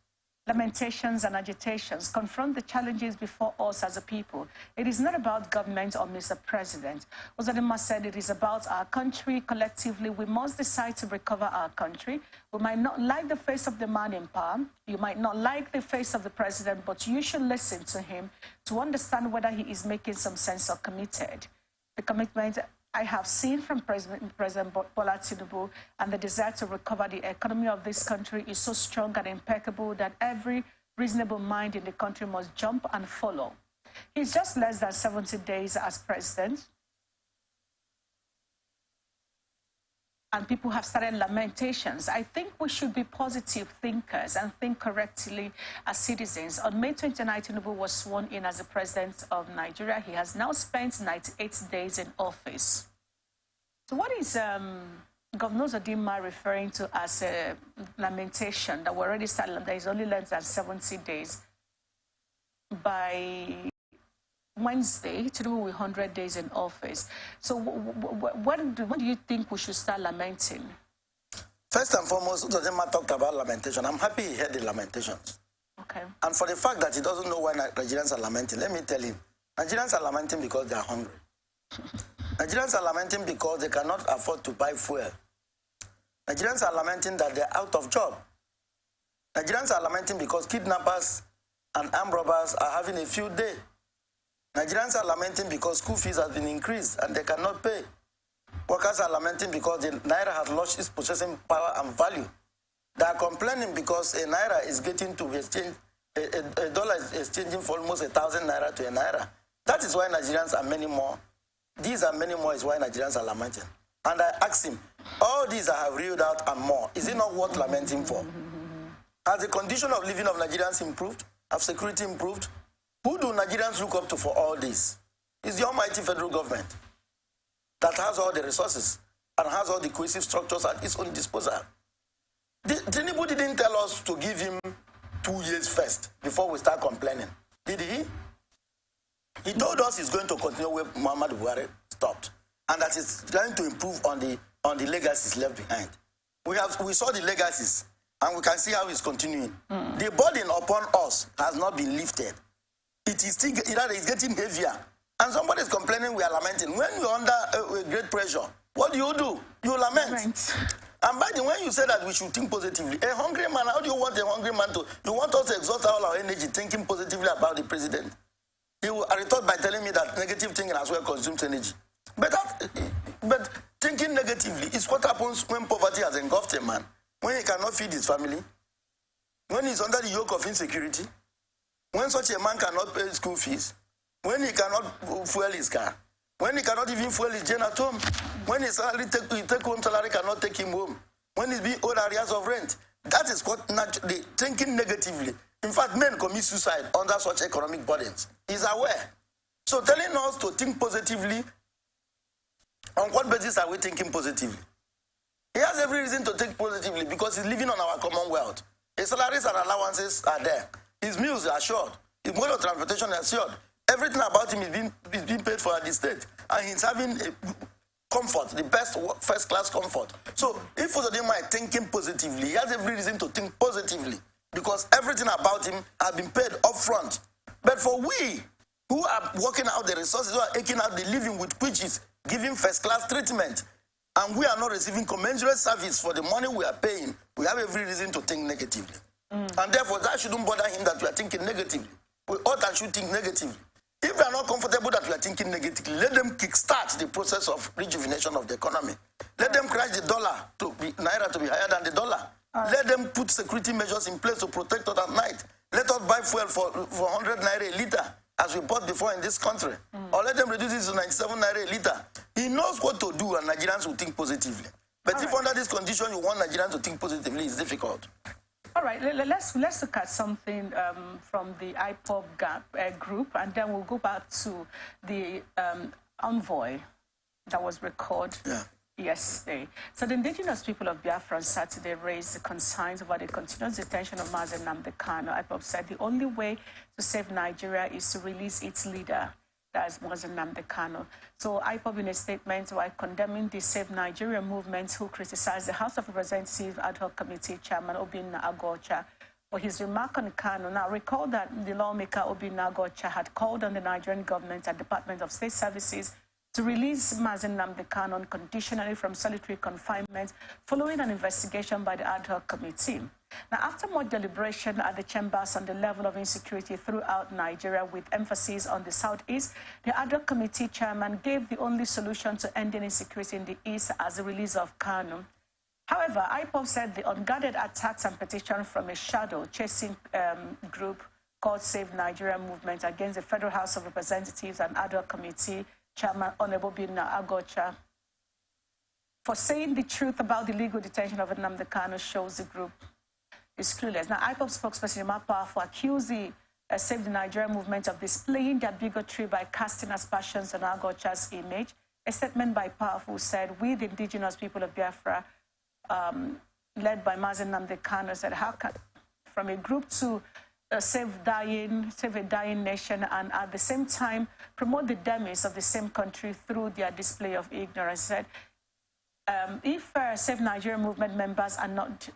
lamentations and agitations, confront the challenges before us as a people. It is not about government or Mr. President. Uzodimma said it is about our country. Collectively, we must decide to recover our country. We might not like the face of the man in power. You might not like the face of the president, but you should listen to him to understand whether he is making some sense or committed. The commitment I have seen from President Bola Tinubu and the desire to recover the economy of this country is so strong and impeccable that every reasonable mind in the country must jump and follow. He's just less than 70 days as president. And people have started lamentations. I think we should be positive thinkers and think correctly as citizens. On May 29, Tinubu was sworn in as the president of Nigeria. He has now spent 98 days in office. So what is Governor Zodima referring to as a lamentation that we already started, that is only less than 70 days? By Wednesday, to do with 100 days in office. So what do you think we should start lamenting? First and foremost, Zodima talked about lamentation. I'm happy he heard the lamentations. Okay. And for the fact that he doesn't know why Nigerians are lamenting, let me tell him, Nigerians are lamenting because they are hungry. Nigerians are lamenting because they cannot afford to buy fuel. Nigerians are lamenting that they're out of job. Nigerians are lamenting because kidnappers and armed robbers are having a field day. Nigerians are lamenting because school fees have been increased and they cannot pay. Workers are lamenting because the Naira has lost its purchasing power and value. They are complaining because a Naira is getting to be exchanged, a dollar is exchanging for almost 1,000 Naira to a Naira. That is why Nigerians are many more. These are many more is why Nigerians are lamenting. And I asked him, all these I have reeled out and more, is it not worth lamenting for? Has the condition of living of Nigerians improved? Have security improved? Who do Nigerians look up to for all this? It's the almighty federal government that has all the resources and has all the cohesive structures at its own disposal. Tinubu didn't tell us to give him 2 years first before we start complaining. Did he? He told us he's going to continue where Muhammad Buhari stopped and that he's going to improve on the legacies left behind. We saw the legacies and we can see how he's continuing. The burden upon us has not been lifted. It is still it's getting heavier. And somebody is complaining, we are lamenting. When you're under great pressure, what do? You lament. And by the way, you say that we should think positively. A hungry man, how do you want a hungry man to? You want us to exhaust all our energy thinking positively about the president? He will retort by telling me that negative thinking as well consumes energy. But thinking negatively is what happens when poverty has engulfed a man, when he cannot feed his family, when he's under the yoke of insecurity, when such a man cannot pay school fees, when he cannot fuel his car, when he cannot even fuel his gen at home, when his salary take-home salary cannot take him home, when he's being owed arrears of rent. That is what naturally thinking negatively. In fact, men commit suicide under such economic burdens. He's aware. So telling us to think positively, on what basis are we thinking positively? He has every reason to think positively because he's living on our commonwealth. His salaries and allowances are there. His meals are assured. His mode of transportation is assured. Everything about him is being paid for at the state. And he's having a comfort, the best first-class comfort. So if Uzodinma is thinking positively, he has every reason to think positively because everything about him has been paid up front. But for we who are working out the resources, who are taking out the living with which is giving first-class treatment, and we are not receiving commensurate service for the money we are paying, we have every reason to think negatively. And therefore, that shouldn't bother him that we are thinking negatively. We ought and should think negatively. If they are not comfortable that we are thinking negatively, let them kickstart the process of rejuvenation of the economy. Let them crash the dollar Naira to be higher than the dollar. Let them put security measures in place to protect us at night. Let us buy fuel for 100 Naira a litre, as we bought before in this country. Or let them reduce it to 97 Naira a litre. He knows what to do and Nigerians will think positively. But if under this condition you want Nigerians to think positively, it's difficult. All right, let's look at something from the IPOB group, and then we'll go back to the envoy that was recorded yesterday. So the indigenous people of Biafra on Saturday raised concerns over the continuous detention of Mazi Nnamdi Kanu. IPOB said the only way to save Nigeria is to release its leader, that's Mazi Nnamdi Kanu. So IPOB in a statement while condemning the Save Nigeria movement who criticized the House of Representatives Ad Hoc Committee Chairman Obinna Agocha for his remark on Kanu. Now recall that the lawmaker Obinna Agocha had called on the Nigerian government and Department of State Services to release Mazi Nnamdi Kanu unconditionally from solitary confinement following an investigation by the Ad Hoc Committee. Now, after much deliberation at the chambers on the level of insecurity throughout Nigeria with emphasis on the southeast, the Ad Hoc Committee chairman gave the only solution to ending insecurity in the east as the release of Kanu. However, IPOB said the unguarded attacks and petitions from a shadow-chasing group called Save Nigeria movement against the Federal House of Representatives and Ad hoc Committee Chairman Honorable Bina Agocha for saying the truth about the illegal detention of Nnamdi Kanu shows the group is clueless. Now, IPOB spokesperson Mark Powerful accused the Save the Nigeria movement of displaying their bigotry by casting aspersions on Agocha's image. A statement by Powerful said, "We, the indigenous people of Biafra, led by Mazi Nnamdi Kanu, said, how can, from a group to save a dying nation, and at the same time promote the demise of the same country through their display of ignorance." Said, if Save Nigeria movement members are not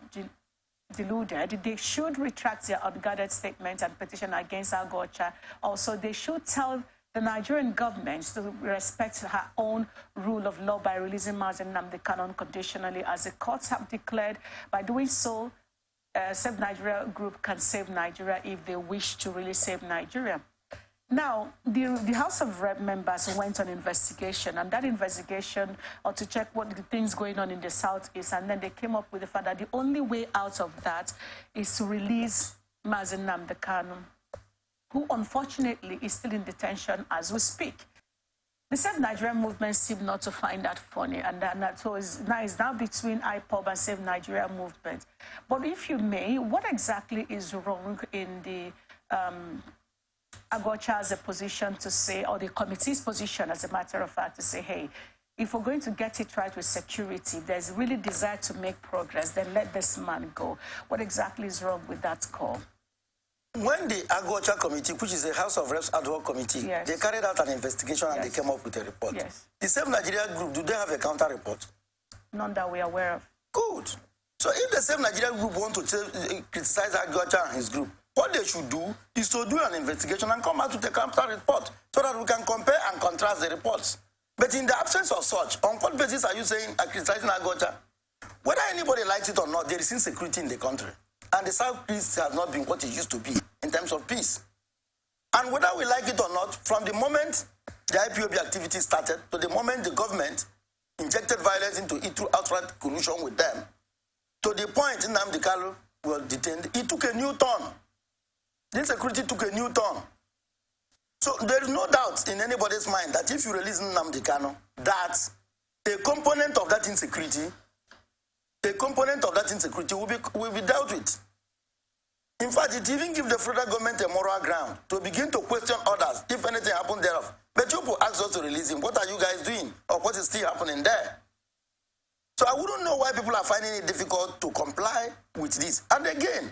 deluded, they should retract their unguarded statement and petition against Agocha. Also, they should tell the Nigerian government to respect her own rule of law by releasing Mazi Nnamdi Kanu unconditionally, as the courts have declared. By doing so, Save Nigeria group can save Nigeria if they wish to really save Nigeria. Now, the House of Rep members went on investigation, and that investigation, or to check what the things going on in the Southeast, and then they came up with the fact that the only way out of that is to release Mazi Nnamdi Kanu, who unfortunately is still in detention as we speak. The Save Nigeria movement seemed not to find that funny, and so it's now between IPOB and Save Nigeria movement. But if you may, what exactly is wrong in the Agocha's position to say, or the committee's position, as a matter of fact, to say, hey, if we're going to get it right with security, if there's really desire to make progress, then let this man go. What exactly is wrong with that call? When the Agocha committee, which is a House of Reps ad hoc committee, yes, they carried out an investigation and they came up with a report. Yes. The Save Nigeria group, do they have a counter report? None that we are aware of. Good. So if the Save Nigeria group want to criticize Agocha and his group, what they should do is to do an investigation and come out with a counter report so that we can compare and contrast the reports. But in the absence of such, on what basis are you saying criticizing Agocha? Whether anybody likes it or not, there is insecurity in the country. And the Southeast has not been what it used to be in terms of peace. And whether we like it or not, from the moment the IPOB activity started to the moment the government injected violence into it through outright collusion with them, to the point Nnamdi Kanu was detained, it took a new turn. The insecurity took a new turn. So there is no doubt in anybody's mind that if you release Nnamdi Kanu, that a component of that insecurity will be dealt with. In fact, it even gives the federal government a moral ground to begin to question others if anything happened thereof. But you ask us to release him. What are you guys doing? Or what is still happening there? So I wouldn't know why people are finding it difficult to comply with this. And again,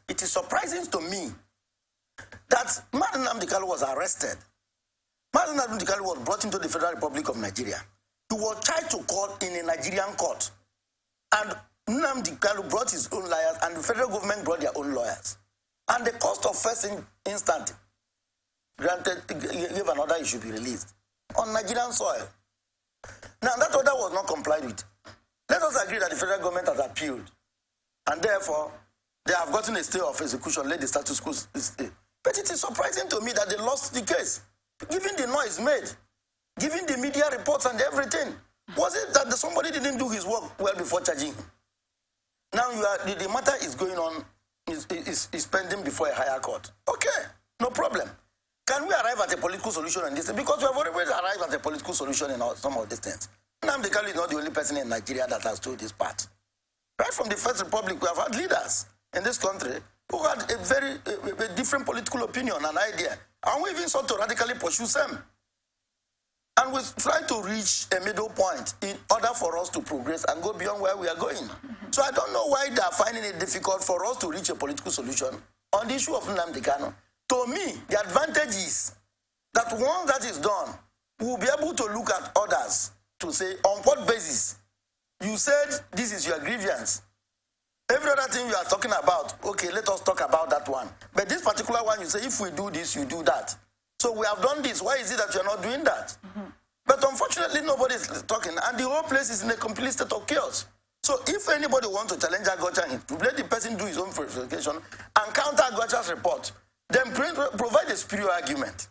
it is surprising to me that Mazi Nnamdi Kanu was arrested. Mazi Nnamdi Kanu was brought into the Federal Republic of Nigeria. He was tried to court in a Nigerian court. And Nnamdi Kanu brought his own lawyers, and the federal government brought their own lawyers. And the cost of first instant gave an order he should be released on Nigerian soil. Now, that order was not complied with. Let us agree that the federal government has appealed, and therefore, they have gotten a stay of execution, let the status quo stay. But it is surprising to me that they lost the case, given the noise made, given the media reports and everything. Was it that somebody didn't do his work well before charging him? Now the matter is going on, is pending before a higher court. Okay, no problem. Can we arrive at a political solution on this? Because we have already arrived at a political solution in some of these things. Nnamdi Kanu is not the only person in Nigeria that has told this part. Right from the First Republic, we have had leaders in this country who had a very different political opinion and idea. And we even sought to radically pursue them. And we try to reach a middle point in order for us to progress and go beyond where we are going. So I don't know why they are finding it difficult for us to reach a political solution on the issue of Nnamdi Kanu. To me, the advantage is that once that is done, we will be able to look at others to say, on what basis? You said this is your grievance. Every other thing you are talking about, okay, let us talk about that one. But this particular one, you say, if we do this, you do that. So we have done this. Why is it that you're not doing that? But unfortunately, nobody is talking, and the whole place is in a complete state of chaos. So if anybody wants to challenge Agocha, let the person do his own verification and counter Agocha's report. Then provide a superior argument.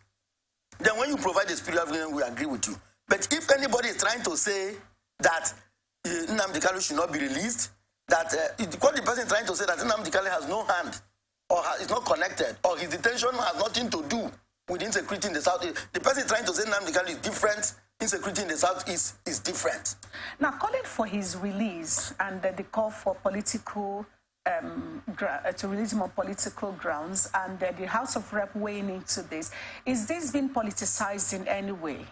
Then when you provide a superior argument, we agree with you. But if anybody is trying to say that Nnamdi Kanu should not be released, that what the person is trying to say that Nnamdi Kanu has no hand or is not connected, or his detention has nothing to do with insecurity in the South. The person trying to say Nnamdi Kanu is different, insecurity in the South is different. Now, calling for his release and the call for political, to release him on political grounds, and the House of Rep weighing into this, is this being politicized in any way?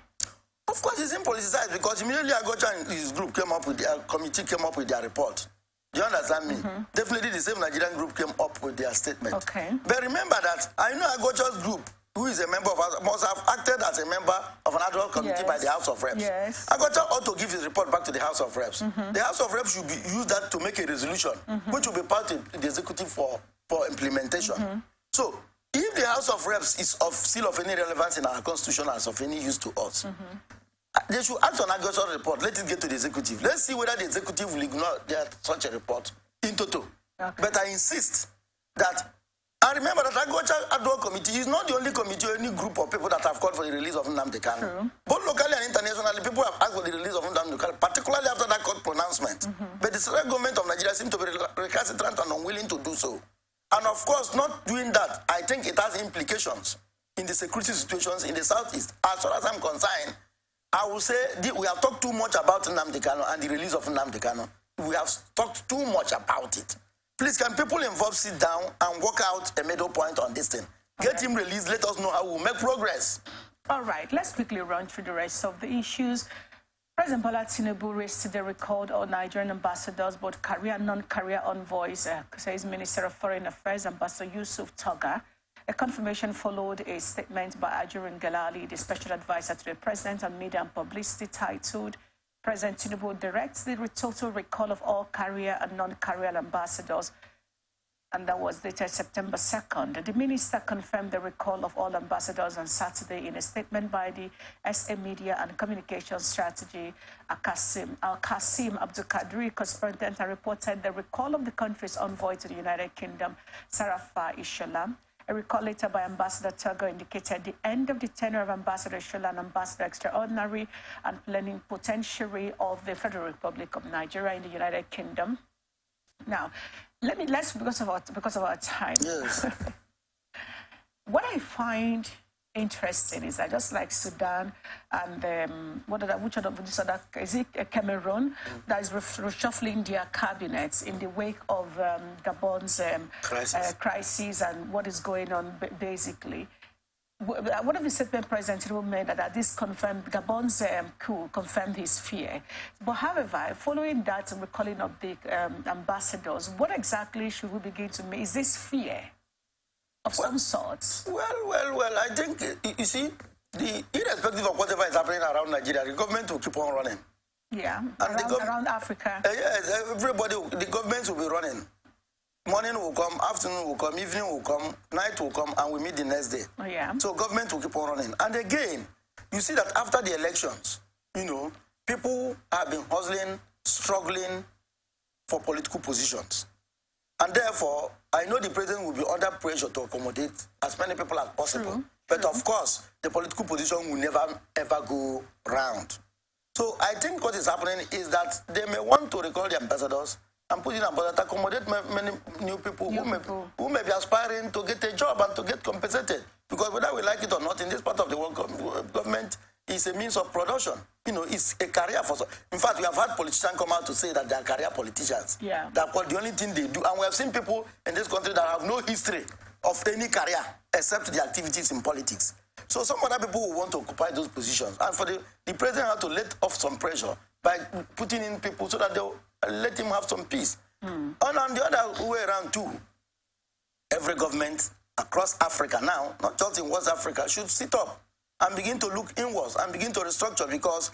Of course, it's politicized because immediately Agocha and his group came up with their committee came up with their report. Do you understand me? Definitely the same Nigerian group came up with their statement. Okay. But remember that I know Agocha's group, who is a member of us, must have acted as a member of an ad hoc committee by the House of Reps. Yes. Agocha ought to give his report back to the House of Reps. The House of Reps should use that to make a resolution, which will be part of the executive for implementation. So, if the House of Reps is still of any relevance in our constitution and of any use to us, they should act on Agocha's report. Let it get to the executive. Let's see whether the executive will ignore such a report in toto. Okay. But I insist that, and remember that Agocha ad hoc committee is not the only committee or any group of people that have called for the release of Nnamdi Kanu. Both locally and internationally, people have asked for the release of Nnamdi Kanu, particularly after that court pronouncement. But the central government of Nigeria seems to be recalcitrant and unwilling to do so. And of course, not doing that, I think it has implications in the security situations in the Southeast. As far as I'm concerned, I will say we have talked too much about Nnamdi Kanu and the release of Nnamdi Kanu. We have talked too much about it. Please, can people involved sit down and work out a middle point on this thing? Get him released. Let us know how we'll make progress. All right, let's quickly run through the rest of the issues. President Bola Tinubu raised the record on Nigerian ambassadors, both career and non-career envoys, says Minister of Foreign Affairs, Ambassador Yusuf Toga. A confirmation followed a statement by Ajurin Galali, the special advisor to the president on media and publicity, titled, President Tinubu directs the total recall of all career and non-career ambassadors. And that was dated September 2nd. The minister confirmed the recall of all ambassadors on Saturday in a statement by the SA Media and Communications Strategy, Al-Qasim Abdul Kadri, correspondent, and reported the recall of the country's envoy to the United Kingdom, Sarafa Ishola. A recall later by Ambassador Togo indicated the end of the tenure of Ambassador Ishola and Ambassador Extraordinary and Plenipotentiary of the Federal Republic of Nigeria in the United Kingdom. Now, let's because of our time. Yes. What I find interesting is that just like Sudan and which other is it Cameroon that is reshuffling their cabinets in the wake of Gabon's crisis and what is going on basically. One of the statements President Tinubu made that this confirmed Gabon's coup confirmed his fear. But however, following that recalling of the ambassadors, what exactly should we begin to make? Is this fear of some sorts? Well, I think, you see, irrespective of whatever is happening around Nigeria, the government will keep on running. Yeah, and around Africa. Yes, everybody, the government will be running. Morning will come, afternoon will come, evening will come, night will come, and we meet the next day. Oh, yeah. So government will keep on running. And again, you see that after the elections, people have been hustling, struggling for political positions. And therefore, I know the president will be under pressure to accommodate as many people as possible. True. But of course, the political position will never, ever go round. So I think what is happening is that they may want to recall the ambassadors and put in ambassadors to accommodate many new people who may be aspiring to get a job and to get compensated. Because whether we like it or not, in this part of the world, government is a means of production. It's a career for some. In fact, we have had politicians come out to say that they are career politicians. Yeah. That's what the only thing they do. And we have seen people in this country that have no history of any career except the activities in politics. So some other people will want to occupy those positions. And for the president has to let off some pressure by putting in people so that they'll let him have some peace. And on the other way around too, every government across Africa now, not just in West Africa, should sit up and begin to look inwards and begin to restructure, because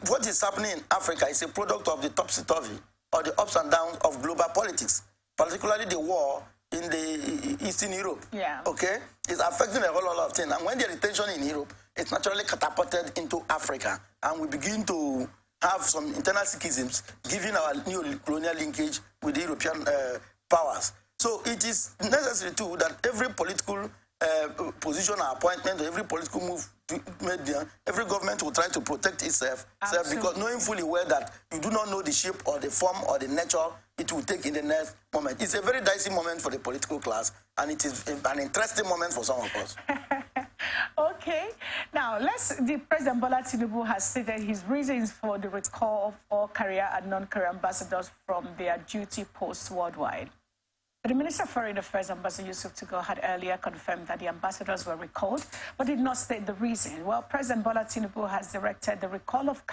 what is happening in Africa is a product of the topsy-turvy or the ups and downs of global politics, particularly the war in the Eastern Europe. Yeah. Okay? It's affecting a whole lot of things. And when there is tension in Europe, it's naturally catapulted into Africa. And we begin to have some internal schisms, given our new colonial linkage with the European powers. So it is necessary too that every political position or appointment or every political move every government will try to protect itself because knowing fully well that you do not know the shape or the form or the nature it will take in the next moment. It's a very dicey moment for the political class, and it is an interesting moment for some of us. Okay. Now, the President Bola Tinubu has stated his reasons for the recall of all career and non-career ambassadors from their duty posts worldwide. The Minister of Foreign Affairs, Ambassador Yusuf Tugo, had earlier confirmed that the ambassadors were recalled, but did not state the reason. Well, President Bola Tinubu has directed the recall of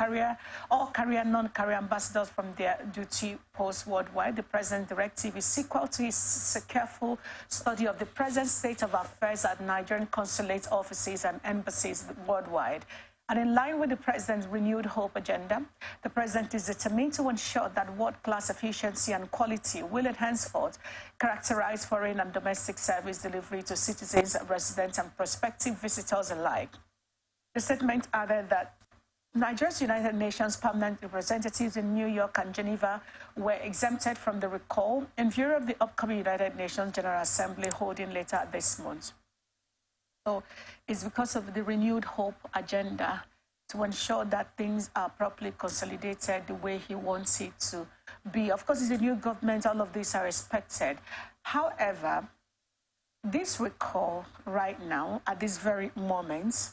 all career, non-career ambassadors from their duty posts worldwide. The President's directive is sequel to his careful study of the present state of affairs at Nigerian consulate offices and embassies worldwide. And in line with the President's renewed hope agenda, the President is determined to ensure that world-class efficiency and quality will henceforth characterize foreign and domestic service delivery to citizens, residents, and prospective visitors alike. The statement added that Nigeria's United Nations permanent representatives in New York and Geneva were exempted from the recall in view of the upcoming United Nations General Assembly holding later this month. So it's because of the renewed hope agenda to ensure that things are properly consolidated the way he wants it to be. Of course, it's a new government. All of these are expected. However, this recall right now, at this very moment,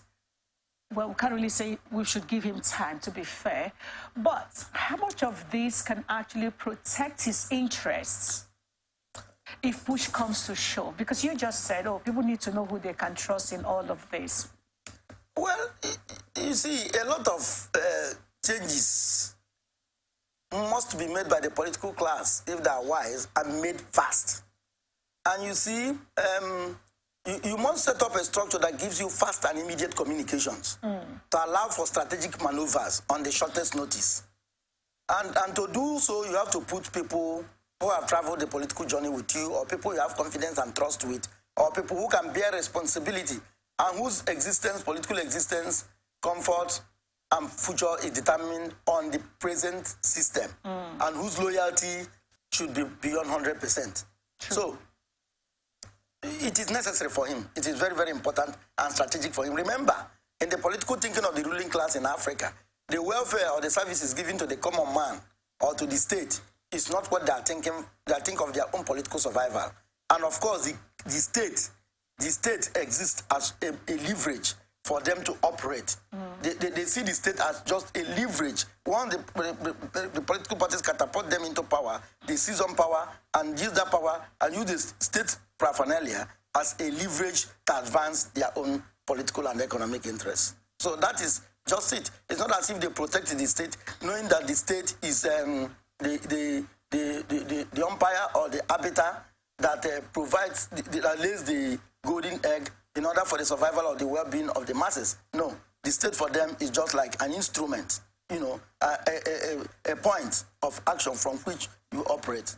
well, we can't really say we should give him time, to be fair. But how much of this can actually protect his interests if push comes to shove? Because you just said, oh, people need to know who they can trust in all of this. Well, you see, a lot of changes must be made by the political class, if they are wise, and made fast. And you see, you must set up a structure that gives you fast and immediate communications to allow for strategic maneuvers on the shortest notice. And to do so, you have to put people who have traveled the political journey with you, or people you have confidence and trust with, or people who can bear responsibility and whose existence, political existence, comfort, and future is determined on the present system, and whose loyalty should be beyond 100%. So, it is necessary for him. It is very, very important and strategic for him. Remember, in the political thinking of the ruling class in Africa, the welfare or the services given to the common man or to the state is not what they are thinking. They think of their own political survival. And of course, the state exists as a leverage for them to operate. They see the state as just a leverage. Once the political parties catapult them into power, they seize on power and use that power and use the state paraphernalia as a leverage to advance their own political and economic interests. So that is just it. It's not as if they protect the state, knowing that the state is the umpire or the arbiter that provides, that lays the golden egg in order for the survival of the well-being of the masses. No, the state for them is just like an instrument, you know, a point of action from which you operate.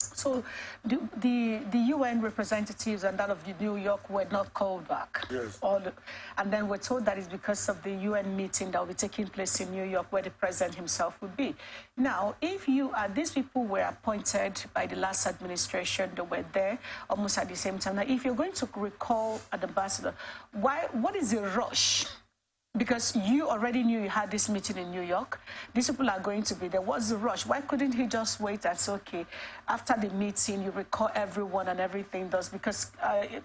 So the UN representatives and that of New York were not called back. Yes. And then we're told that it's because of the UN meeting that will be taking place in New York where the president himself will be. Now, if these people were appointed by the last administration, they were there almost at the same time. Now, if you're going to recall an ambassador, what is the rush? Because you already knew you had this meeting in New York. These people are going to be there. What's the rush? Why couldn't he just wait and say, okay, after the meeting, you recall everyone and everything does? Because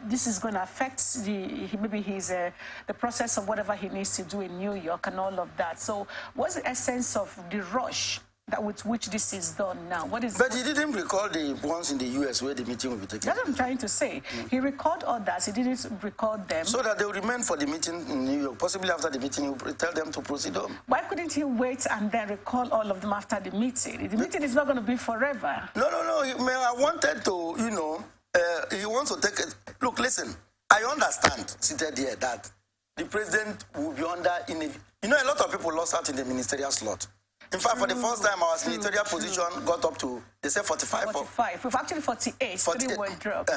this is going to affect the process of whatever he needs to do in New York and all of that. So what's the essence of the rush with which this is done now? But he didn't recall the ones in the U.S. where the meeting will be taken. That's what I'm trying to say. He recalled others. He didn't record them. So that they will remain for the meeting in New York. Possibly after the meeting, you tell them to proceed on. Why couldn't he wait and then recall all of them after the meeting? The meeting is not going to be forever. No. I wanted to, you know, he wants to take it. Look, listen, I understand, seated here, that the president will be under, you know, a lot of people lost out in the ministerial slot. In fact, for the first time, our senatorial position got up to, they said 45. 45. We've actually 48. 3 were dropped.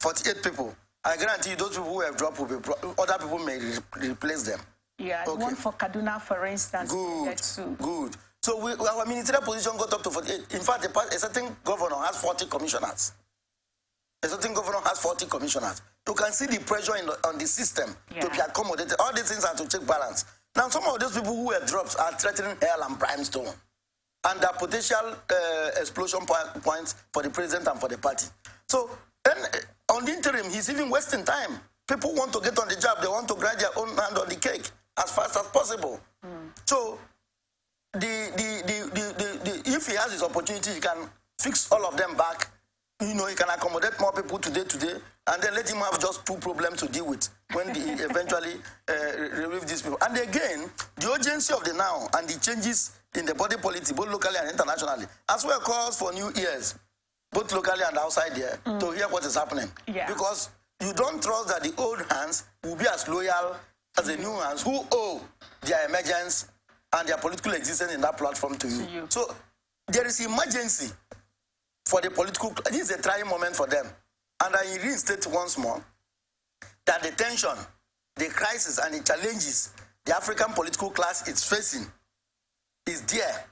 48 people. I guarantee you, those people who have dropped will be other people may replace them. Yeah, okay. One for Kaduna, for instance. Good. So our ministerial position got up to 48. In fact, a certain governor has 40 commissioners. a certain governor has 40 commissioners. You can see the pressure on the system to be accommodated. All these things are to check balance. Now, some of those people who were dropped are threatening hell and brimstone, and there are potential explosion points for the president and for the party. So then, on the interim, he's even wasting time. People want to get on the job. They want to grab their own hand on the cake as fast as possible. So if he has his opportunity, he can fix all of them back. You know, he can accommodate more people today, and then let him have just 2 problems to deal with when he eventually relieve these people. And again, the urgency of the now and the changes in the body politic, both locally and internationally, as well calls for new ears, both locally and outside there, to hear what is happening. Because you don't trust that the old hands will be as loyal as the new hands who owe their emergence and their political existence in that platform to you. So there is emergency for the political. This is a trying moment for them. And I reinstate once more that the tension, the crisis, and the challenges the African political class is facing is there,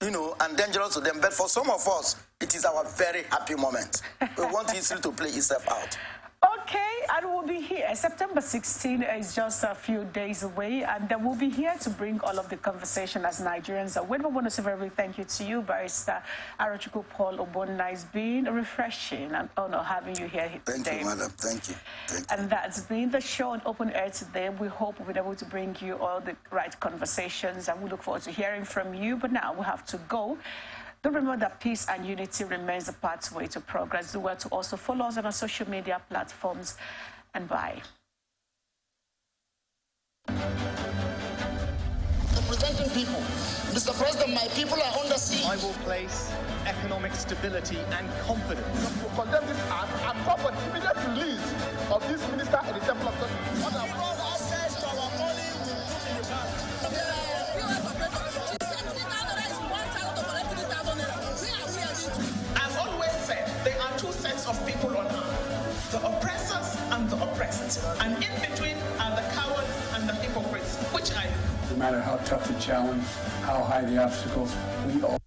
you know, and dangerous to them. But for some of us, it is our very happy moment. We want history to play itself out. Okay, and we'll be here. September 16 is just a few days away, and we'll be here to bring all of the conversation as Nigerians. We want to say very big thank you to you, Barrister Arochukwu Paul Ogbonna. It's been refreshing and honor having you here today. Thank you, madam. Thank you. And that's been the show on Open Air today. We hope we've been able to bring you all the right conversations, and we look forward to hearing from you. But now we have to go. Do remember that peace and unity remains the pathway to progress. Do well to also follow us on our social media platforms. And bye. Representing people. Mr. President, my people are under siege. I will place economic stability and confidence. To condemn this act and call for the immediate release of this minister at the Temple of Justice. Access to our money will put in the bank. I've always said there are 2 sets of people on earth, the oppressors and the oppressed. And in between are the cowards and the hypocrites, which I... No matter how tough the challenge, how high the obstacles, we all